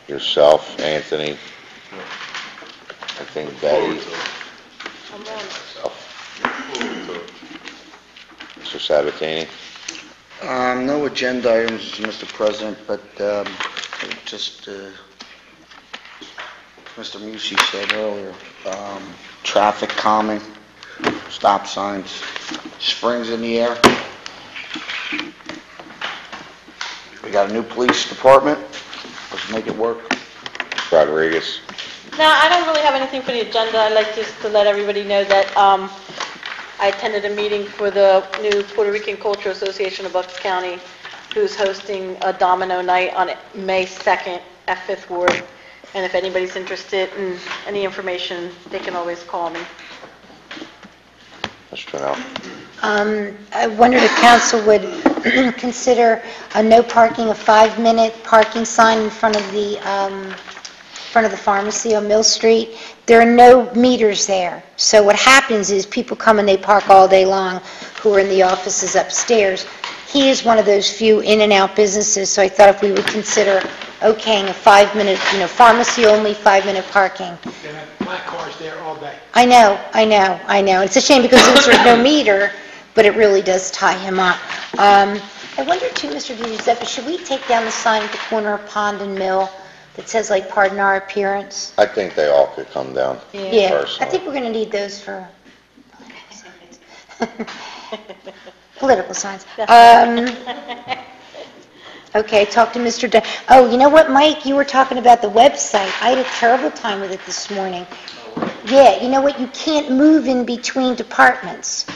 Yourself, Anthony, I think Betty, myself. Mr. Sabatini? No agenda items, Mr. President, but just, Mr. Musi said earlier, traffic calming, stop signs, springs in the air. We got a new police department, let's make it work. Rodriguez? No, I don't really have anything for the agenda. I'd like just to let everybody know that I attended a meeting for the new Puerto Rican Cultural Association of Bucks County, who's hosting a domino night on May 2nd at 5th Ward. And if anybody's interested in any information, they can always call me. Mr. Trennell? I wondered if council would consider a no parking, a 5-minute parking sign in front of the pharmacy on Mill Street. There are no meters there. So what happens is people come and they park all day long who are in the offices upstairs. He is one of those few in and out businesses, so I thought if we would consider okaying a 5-minute, pharmacy only 5-minute parking. They have black cars there all day. I know. It's a shame because since there's no meter, but it really does tie him up. I wonder too, Mr. Giuseppe, should we take down the sign at the corner of Pond and Mill that says like, pardon our appearance? I think they all could come down. Yeah, I Personally. think we're going to need those for political signs. Okay, talk to Mr. Oh, you know what, Mike? You were talking about the website. I had a terrible time with it this morning. Yeah, you know what? You can't move in between departments.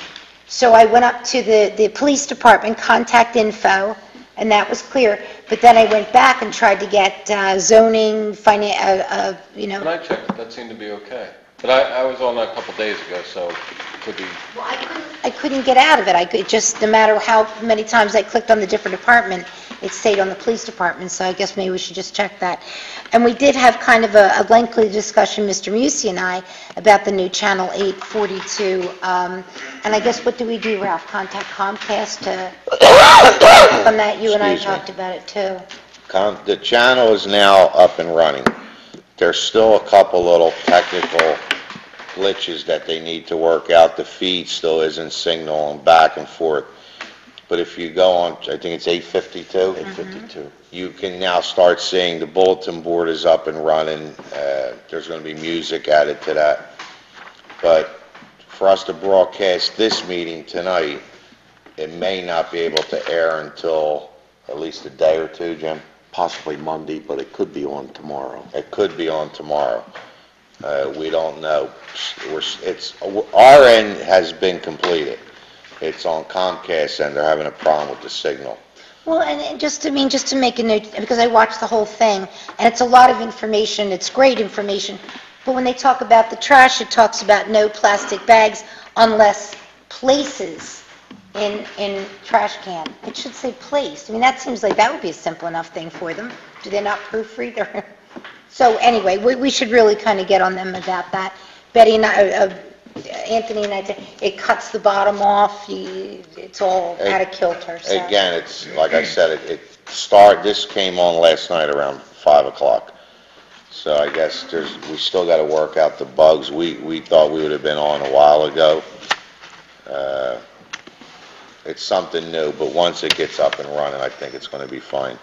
So I went up to the police department, contact info, and that was clear. But then I went back and tried to get zoning, When I checked it, that seemed to be okay. But I was on that a couple days ago, so it could be... Well, I couldn't get out of it. No matter how many times I clicked on the different department, it stayed on the police department, so I guess maybe we should just check that. And we did have kind of a lengthy discussion, Mr. Musi and I, about the new Channel 842. And I guess, what do we do, Ralph? Contact Comcast to on that? You and I talked about it, too. The channel is now up and running. There's still a couple little technical glitches that they need to work out. The feed still isn't signaling back and forth. But if you go on, I think it's 852? 852. You can now start seeing the bulletin board is up and running. There's going to be music added to that. But for us to broadcast this meeting tonight, it may not be able to air until at least a day or two, Jim? Possibly Monday, but it could be on tomorrow. It could be on tomorrow. We don't know. Our end has been completed. It's on Comcast, and they're having a problem with the signal. Well, and just to make a note, because I watched the whole thing, and it's a lot of information, it's great information, but when they talk about the trash, it talks about no plastic bags unless places in trash can. It should say placed. I mean, that seems like that would be a simple enough thing for them. Do they not proofread So anyway, we should really kind of get on them about that. Betty and I, Anthony and I, it cuts the bottom off, it's all out of kilter, so. Again, it's, like I said, this came on last night around 5 o'clock. So I guess we still got to work out the bugs. We thought we would have been on a while ago. It's something new, but once it gets up and running, I think it's going to be fine.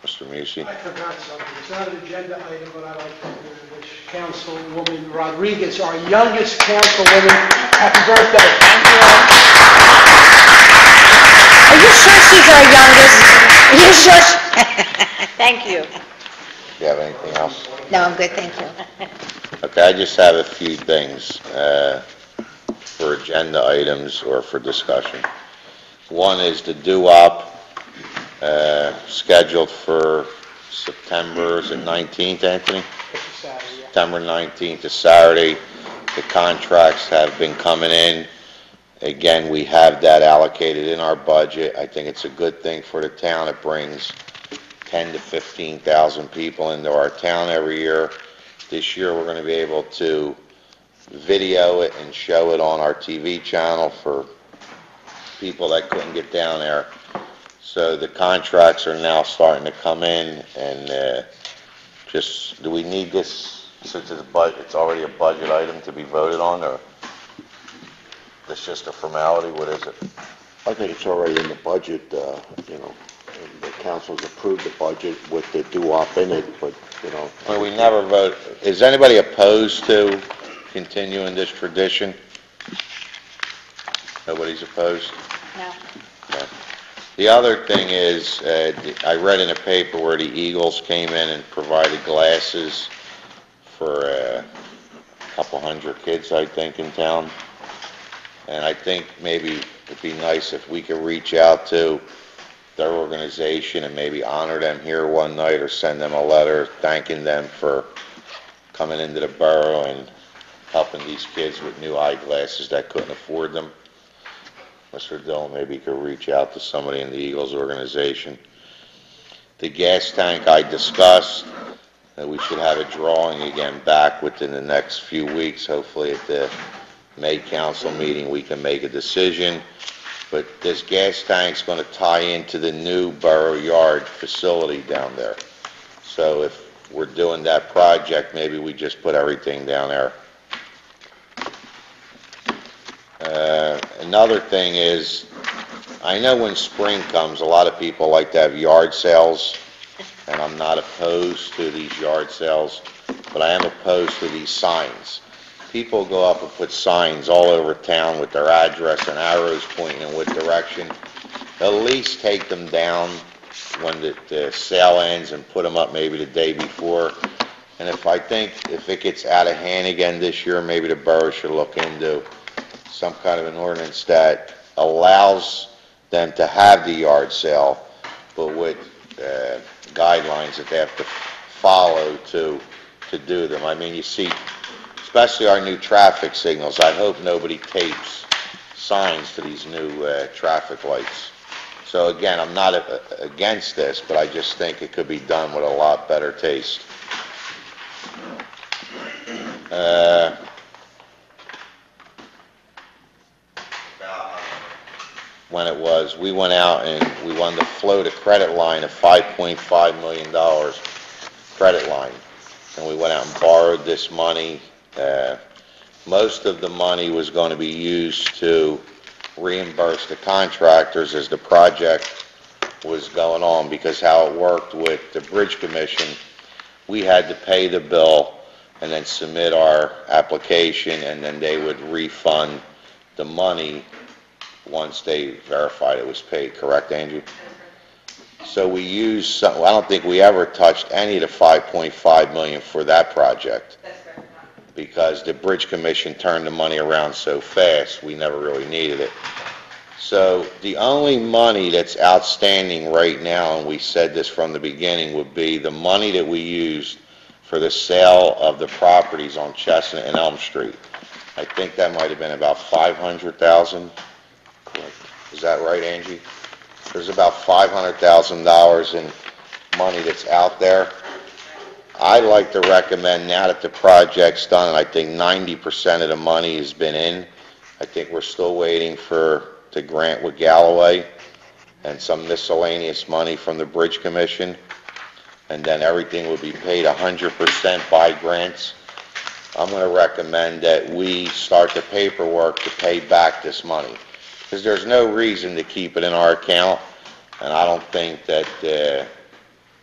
Mr. Musi? I forgot something. It's not an agenda item, but I'd like to wish Councilwoman Rodriguez, our youngest councilwoman, happy birthday. Thank you. Are you sure she's our youngest? Are you sure? Thank you. Do you have anything else? No, I'm good, thank you. Okay, I just have a few things for agenda items or for discussion. One is the doo-wop scheduled for September, is it 19th, Anthony? September 19th is Saturday. The contracts have been coming in. Again, we have that allocated in our budget. I think it's a good thing for the town. It brings 10 to 15,000 people into our town every year. This year, we're going to be able to video it and show it on our TV channel for people that couldn't get down there. So the contracts are now starting to come in, and do we need this, since it's already a budget item to be voted on, or it's just a formality? What is it? I think it's already in the budget, and the council's approved the budget with the doo-wop in it, but, Well, we never vote. Is anybody opposed to continuing this tradition? Nobody's opposed? No. Okay. The other thing is, I read in the paper where the Eagles came in and provided glasses for a couple hundred kids, I think, in town. And I think maybe it'd be nice if we could reach out to their organization and maybe honor them here one night, or send them a letter thanking them for coming into the borough and helping these kids with new eyeglasses that couldn't afford them. Mr. Dillon, maybe you could reach out to somebody in the Eagles organization. The gas tank I discussed, we should have a drawing again back within the next few weeks. Hopefully at the May council meeting we can make a decision. But this gas tank's going to tie into the new borough yard facility down there. So if we're doing that project, maybe we just put everything down there. Another thing is, I know when spring comes, a lot of people like to have yard sales, and I'm not opposed to these yard sales, but I am opposed to these signs. People go up and put signs all over town with their address and arrows pointing in what direction. At least take them down when the sale ends and put them up maybe the day before. And if it gets out of hand again this year, maybe the borough should look into some kind of an ordinance that allows them to have the yard sale, but with guidelines that they have to follow to do them. I mean, you see, especially our new traffic signals, I hope nobody tapes signs to these new traffic lights. So again, I'm not against this, but I just think it could be done with a lot better taste. When it was, we went out and we wanted to float a credit line of $5.5 million credit line. And we went out and borrowed this money. Most of the money was going to be used to reimburse the contractors as the project was going on, because how it worked with the Bridge Commission, we had to pay the bill and then submit our application, and then they would refund the money once they verified it was paid. Correct, Andrew? So we used I don't think we ever touched any of the $5.5 million for that project, because the Bridge Commission turned the money around so fast, we never really needed it. So the only money that's outstanding right now, and we said this from the beginning, would be the money that we used for the sale of the properties on Chestnut and Elm Street. I think that might have been about $500,000. Is that right, Angie? There's about $500,000 in money that's out there. I'd like to recommend now that the project's done, and I think 90% of the money has been in, I think we're still waiting for the grant with Galloway and some miscellaneous money from the Bridge Commission, and then everything would be paid 100% by grants. I'm going to recommend that we start the paperwork to pay back this money, because there's no reason to keep it in our account, and I don't think that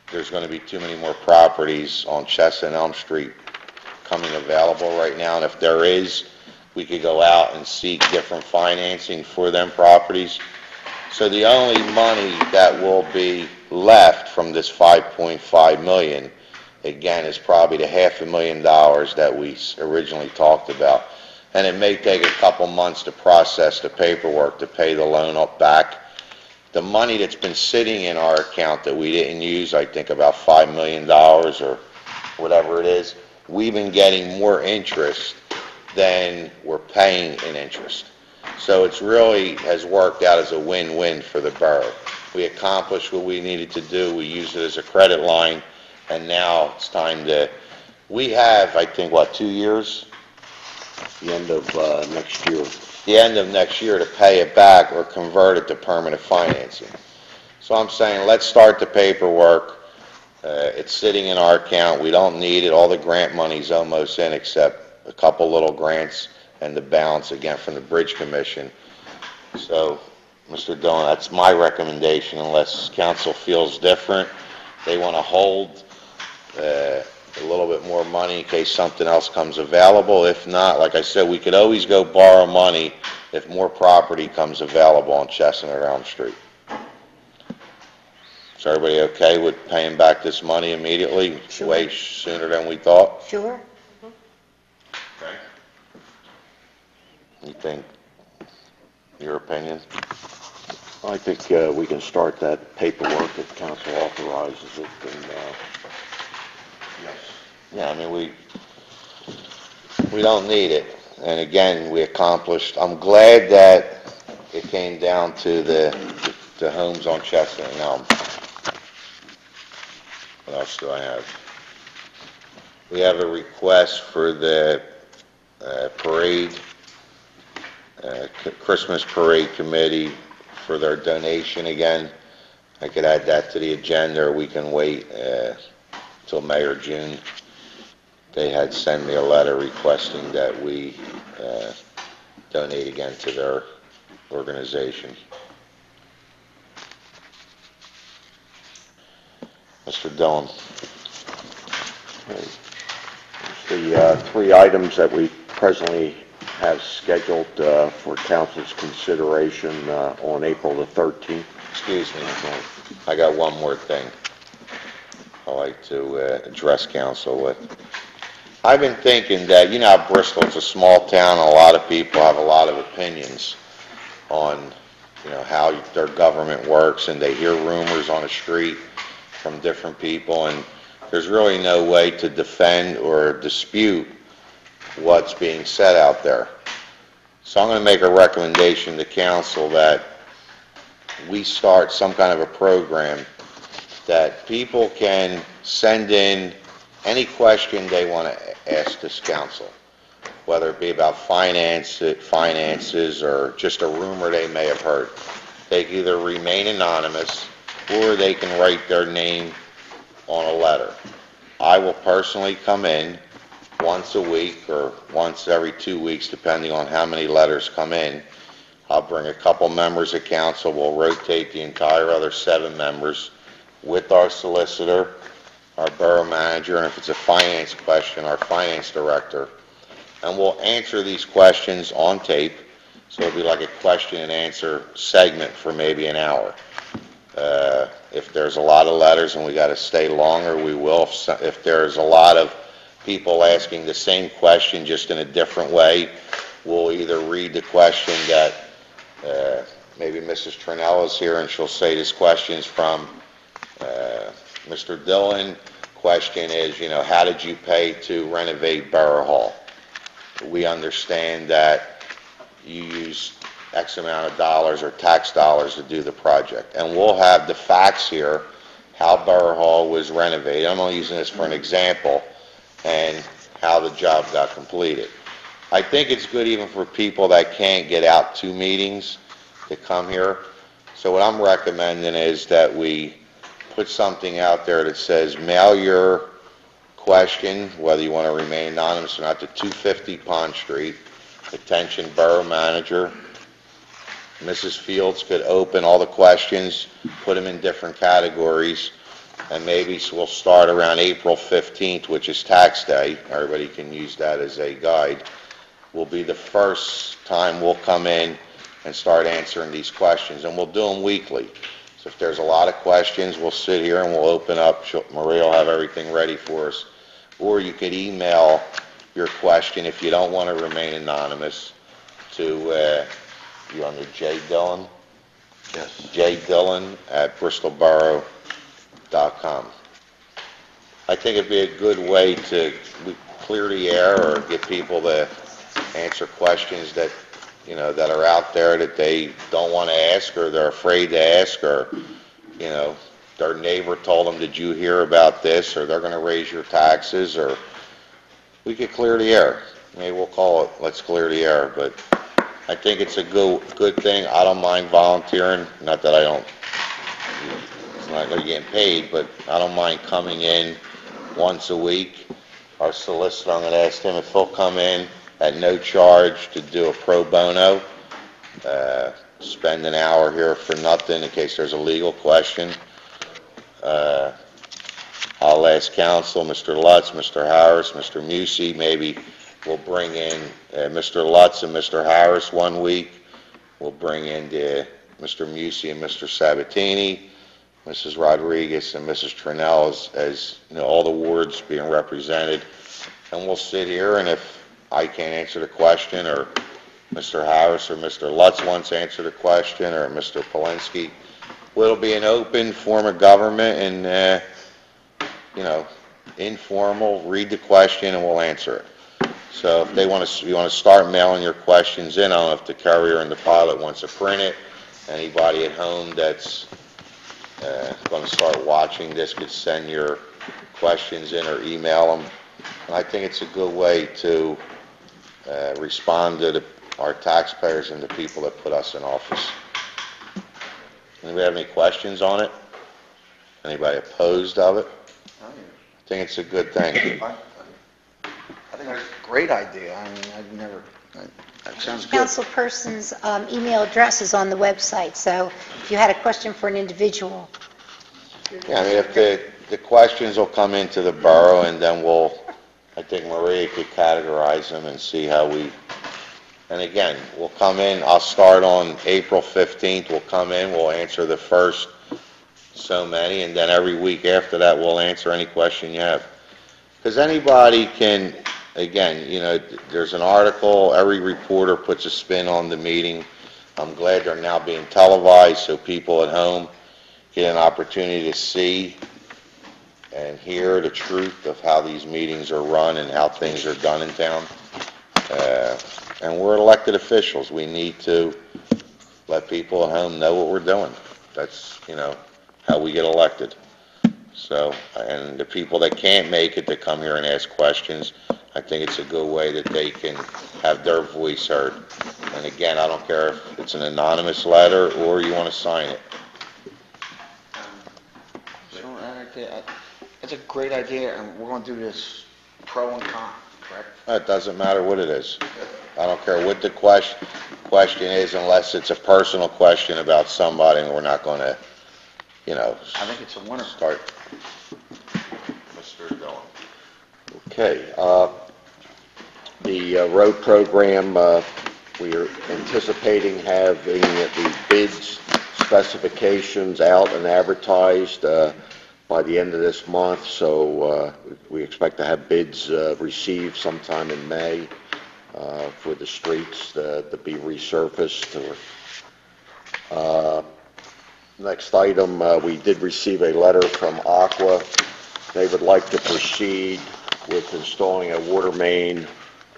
there's going to be too many more properties on Chestnut and Elm Street coming available right now, and if there is, we could go out and seek different financing for them properties. So the only money that will be left from this $5.5 million, again, is probably the $500,000 that we originally talked about. And it may take a couple months to process the paperwork to pay the loan up back. The money that's been sitting in our account that we didn't use, I think about $5 million or whatever it is, we've been getting more interest than we're paying in interest. So it's really has worked out as a win-win for the borough. We accomplished what we needed to do. We used it as a credit line, and now it's time to, we have, I think, 2 years? The end of next year. The end of next year to pay it back or convert it to permanent financing. So I'm saying, let's start the paperwork. It's sitting in our account. We don't need it. All the grant money's almost in except a couple little grants and the balance again from the Bridge Commission. So, Mr. Dillon, that's my recommendation unless council feels different. They want to hold a little bit more money in case something else comes available. If not, like I said, we could always go borrow money if more property comes available on Chestnut or Elm Street. Is everybody okay with paying back this money immediately? Sure. Way sooner than we thought? Sure. Okay. You think, your opinion? I think we can start that paperwork if council authorizes it, and, Yeah, I mean, we don't need it. And again, we accomplished, I'm glad that it came down to the homes on Chestnut and Elm. What else do I have? We have a request for the parade, Christmas Parade Committee for their donation again. I could add that to the agenda, or we can wait till May or June. They had sent me a letter requesting that we donate again to their organization. Mr. Dillon. the three items that we presently have scheduled for council's consideration on April the 13th. Excuse me, I got one more thing I'd like to address council with. I've been thinking that, you know how Bristol's a small town, and a lot of people have a lot of opinions on, you know, how their government works, and they hear rumors on the street from different people, and there's really no way to defend or dispute what's being said out there. So I'm going to make a recommendation to council that we start some kind of a program that people can send in any question they want to ask this council, whether it be about finances or just a rumor they may have heard. They can either remain anonymous or they can write their name on a letter. I will personally come in once a week or once every 2 weeks, depending on how many letters come in. I'll bring a couple members of council. We'll rotate the entire other 7 members with our solicitor, our borough manager, and if it's a finance question, our finance director. And we'll answer these questions on tape, so it'll be like a question and answer segment for maybe an hour. If there's a lot of letters and we got to stay longer, we will. If there's a lot of people asking the same question just in a different way, we'll either read the question that maybe Mrs. Trinella's here and she'll say this question is from Mr. Dillon. Question is, you know, how did you pay to renovate Borough Hall? We understand that you use X amount of dollars or tax dollars to do the project. And we'll have the facts here, how Borough Hall was renovated. I'm only using this for an example, and how the job got completed. I think it's good even for people that can't get out to meetings to come here. So what I'm recommending is that we put something out there that says, mail your question, whether you want to remain anonymous or not, to 250 Pond Street, attention Borough Manager. Mrs. Fields could open all the questions, put them in different categories, and maybe we'll start around April 15th, which is tax day. Everybody can use that as a guide. Will be the first time we'll come in and start answering these questions, and we'll do them weekly. So if there's a lot of questions, we'll sit here and we'll open up. Maria will have everything ready for us. Or you could email your question if you don't want to remain anonymous to, you under J. Dillon? Yes. jdillon@bristolborough.com. I think it'd be a good way to clear the air or get people to answer questions that, that are out there that they don't want to ask, or they're afraid to ask, or, their neighbor told them, did you hear about this, or they're going to raise your taxes, or we could clear the air. Maybe we'll call it, let's clear the air, but I think it's a good thing. I don't mind volunteering, not that I don't, it's not like you're getting paid, but I don't mind coming in once a week. Our solicitor, I'm going to ask him if he'll come in at no charge to do a pro bono, spend an hour here for nothing in case there's a legal question. I'll ask counsel, Mr. Lutz, Mr. Harris, Mr. Musey, maybe we'll bring in Mr. Lutz and Mr. Harris one week. We'll bring in Mr. Musey and Mr. Sabatini, Mrs. Rodriguez and Mrs. Trinnell as all the wards being represented. And we'll sit here, and if I can't answer the question, or Mr. Harris or Mr. Lutz wants to answer the question, or Mr. Polinsky, it'll be an open form of government, and, informal, read the question and we'll answer it. So if you want to start mailing your questions in, I don't know if the courier and the pilot wants to print it. Anybody at home that's going to start watching this could send your questions in or email them. And I think it's a good way to respond to our taxpayers and the people that put us in office. Anybody have any questions on it? Anybody opposed of it? I think it's a good thing. I think it's a great idea. I mean, that sounds good. Councilperson's email address is on the website, so if you had a question for an individual. Yeah, I mean, if the questions will come into the borough, and then I think Maria could categorize them and see how and again, we'll come in, I'll start on April 15th, we'll come in, we'll answer the first so many, and then every week after that, we'll answer any question you have. Because anybody can, again, there's an article, every reporter puts a spin on the meeting. I'm glad they're now being televised, so people at home get an opportunity to see and hear the truth of how these meetings are run and how things are done in town. And we're elected officials. We need to let people at home know what we're doing. That's, how we get elected. So, and the people that can't make it to come here and ask questions, I think it's a good way that they can have their voice heard. And again, I don't care if it's an anonymous letter or you want to sign it. It's a great idea, and we're going to do this pro and con, correct? It doesn't matter what it is. I don't care what the question is, unless it's a personal question about somebody, and we're not going to, I think it's a winner. start. Mr. Dillon. Okay, the road program, we are anticipating having the bids, specifications out and advertised by the end of this month, so we expect to have bids received sometime in May for the streets to be resurfaced. Next item, we did receive a letter from Aqua. They would like to proceed with installing a water main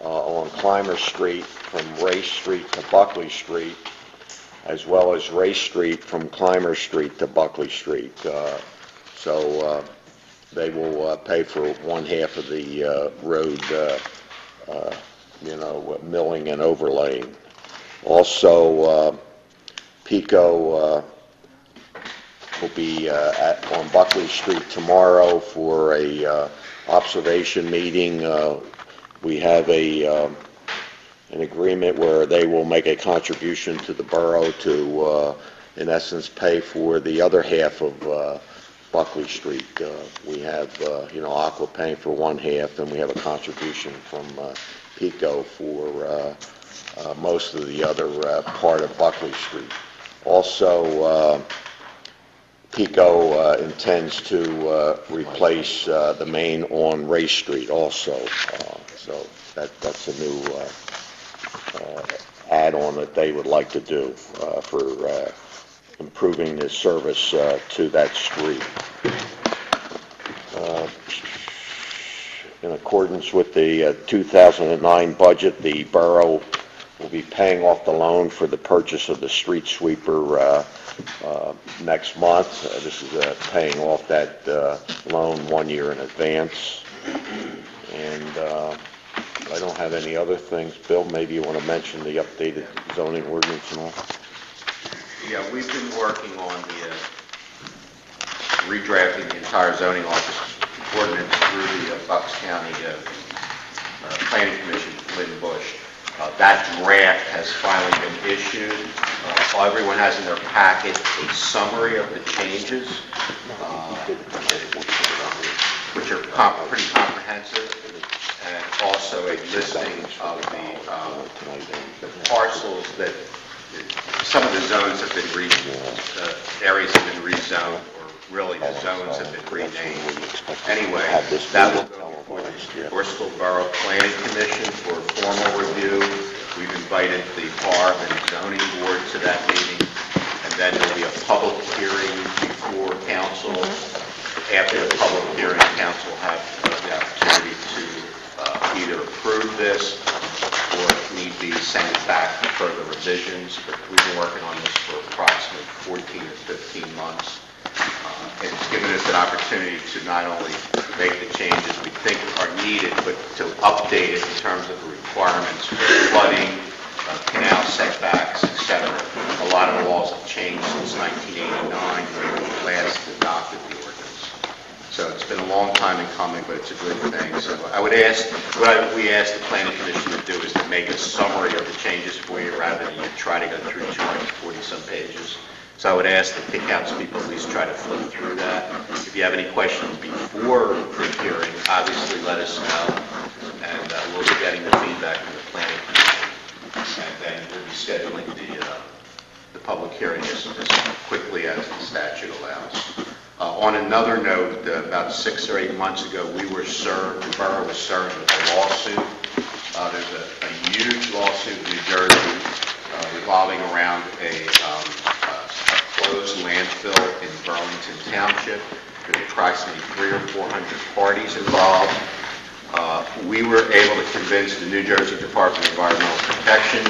on Clymer Street from Race Street to Buckley Street, as well as Race Street from Clymer Street to Buckley Street. So they will pay for one half of the road, milling and overlaying. Also, Pico will be on Buckley Street tomorrow for a observation meeting. We have an agreement where they will make a contribution to the borough to, in essence, pay for the other half of Buckley Street. We have, Aqua paying for one half, and we have a contribution from Pico for most of the other part of Buckley Street. Also, Pico intends to replace the main on Race Street also. So that's a new add-on that they would like to do for improving the service to that street. In accordance with the 2009 budget, the borough will be paying off the loan for the purchase of the street sweeper next month. This is paying off that loan 1 year in advance. And I don't have any other things. Bill, maybe you want to mention the updated zoning ordinance and all? Yeah, we've been working on the redrafting the entire zoning ordinance through the Bucks County Planning Commission, Lynn Bush. That draft has finally been issued. Everyone has in their packet a summary of the changes, which are pretty comprehensive, and also a listing of the parcels that some of the zones have been areas have been rezoned, or really the zones have been renamed. Anyway, that will go before the Bristol Borough Planning Commission for formal review. We've invited the Barb and Zoning Board to that meeting, and then there'll be a public hearing before council. After the public hearing, council will have the opportunity to either approve this or, if need be, send it back for further revisions. But we've been working on this for approximately 14 or 15 months. It's given us an opportunity to not only make the changes we think are needed, but to update it in terms of the requirements for flooding, canal setbacks, etc. A lot of the laws have changed since 1989 when we last adopted the ordinance. So it's been a long time in coming, but it's a good thing. So I would ask, we asked the Planning Commission to do is to make a summary of the changes for you rather than you try to go through 240-some pages. So I would ask the council people at least try to flip through that. If you have any questions before the hearing, obviously let us know, and we'll be getting the feedback from the Planning Commission, and then we'll be scheduling the public hearing as quickly as the statute allows. On another note, about 6 or 8 months ago, the borough was served with a lawsuit. There's a huge lawsuit in New Jersey revolving around a closed landfill in Burlington Township. There's approximately 300 or 400 parties involved. We were able to convince the New Jersey Department of Environmental Protection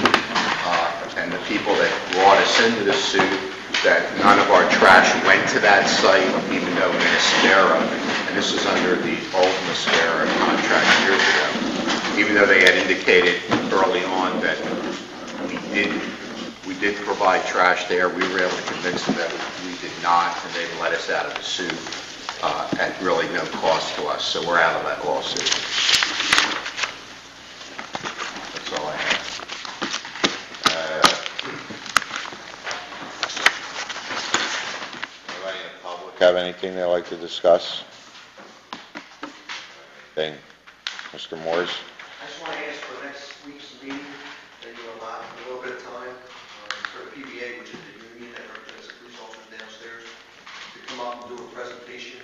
and the people that brought us into the suit that none of our trash went to that site, even though Mascara, and this is under the old Mascara contract years ago, even though they had indicated early on that we did provide trash there, we were able to convince them that we did not, and they let us out of the suit at really no cost to us. So we're out of that lawsuit. That's all I have. Anybody in the public have anything they'd like to discuss? Mr. Morris? I just want to ask for next week's meeting that you allot a little bit of time for the PBA, which is the union that represents the police officers downstairs, to come up and do a presentation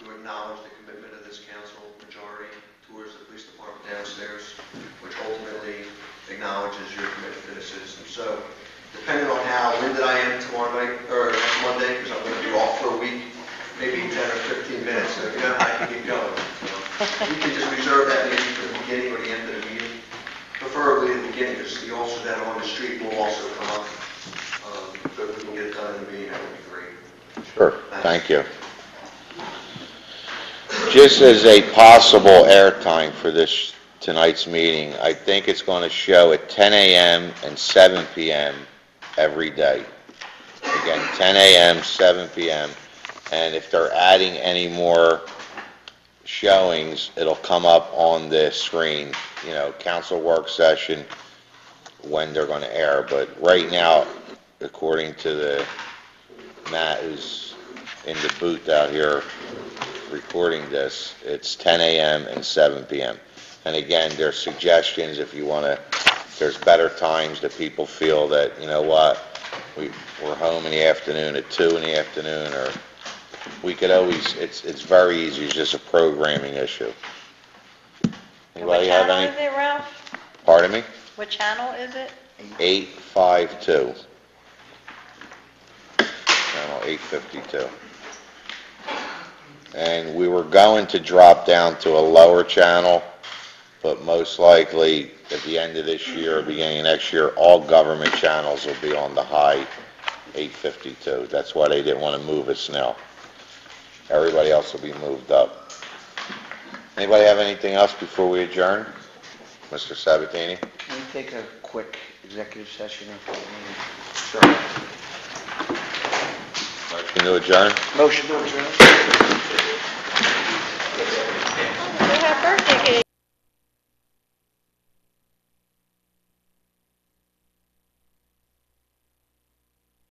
to acknowledge the commitment of this council majority towards the police department downstairs, which ultimately acknowledges your commitment to the system. So, depending on how winded I am tomorrow night, or next Monday, because I'm going to be off for a week, maybe 10 or 15 minutes, so I can get going. So we can just reserve that maybe for the beginning or the end of the meeting, preferably the beginning, because the officers that are on the street will also come up. So if we can get it done in the meeting, that would be great. Sure, thank you. Just as a possible airtime for this, tonight's meeting, I think it's going to show at 10 a.m. and 7 p.m. every day. Again, 10 a.m., 7 p.m., and if they're adding any more showings, it'll come up on the screen, council work session, when they're going to air. But right now, according to the Matt who's in the booth out here recording this, it's 10 a.m. and 7 p.m. And again, there's suggestions if you want to, there's better times that people feel that, you know what, we're home in the afternoon at 2 in the afternoon, or we could always, it's very easy, it's just a programming issue. And Anybody what have channel any? is it, Ralph? Pardon me? What channel is it? 852. Channel 852. And we were going to drop down to a lower channel, but most likely at the end of this year, or beginning of next year, all government channels will be on the high 852. That's why they didn't want to move us now. Everybody else will be moved up. Anybody have anything else before we adjourn? Mr. Sabatini? Can we take a quick executive session after the meeting? Sure. Motion to adjourn? Motion to adjourn. Happy birthday.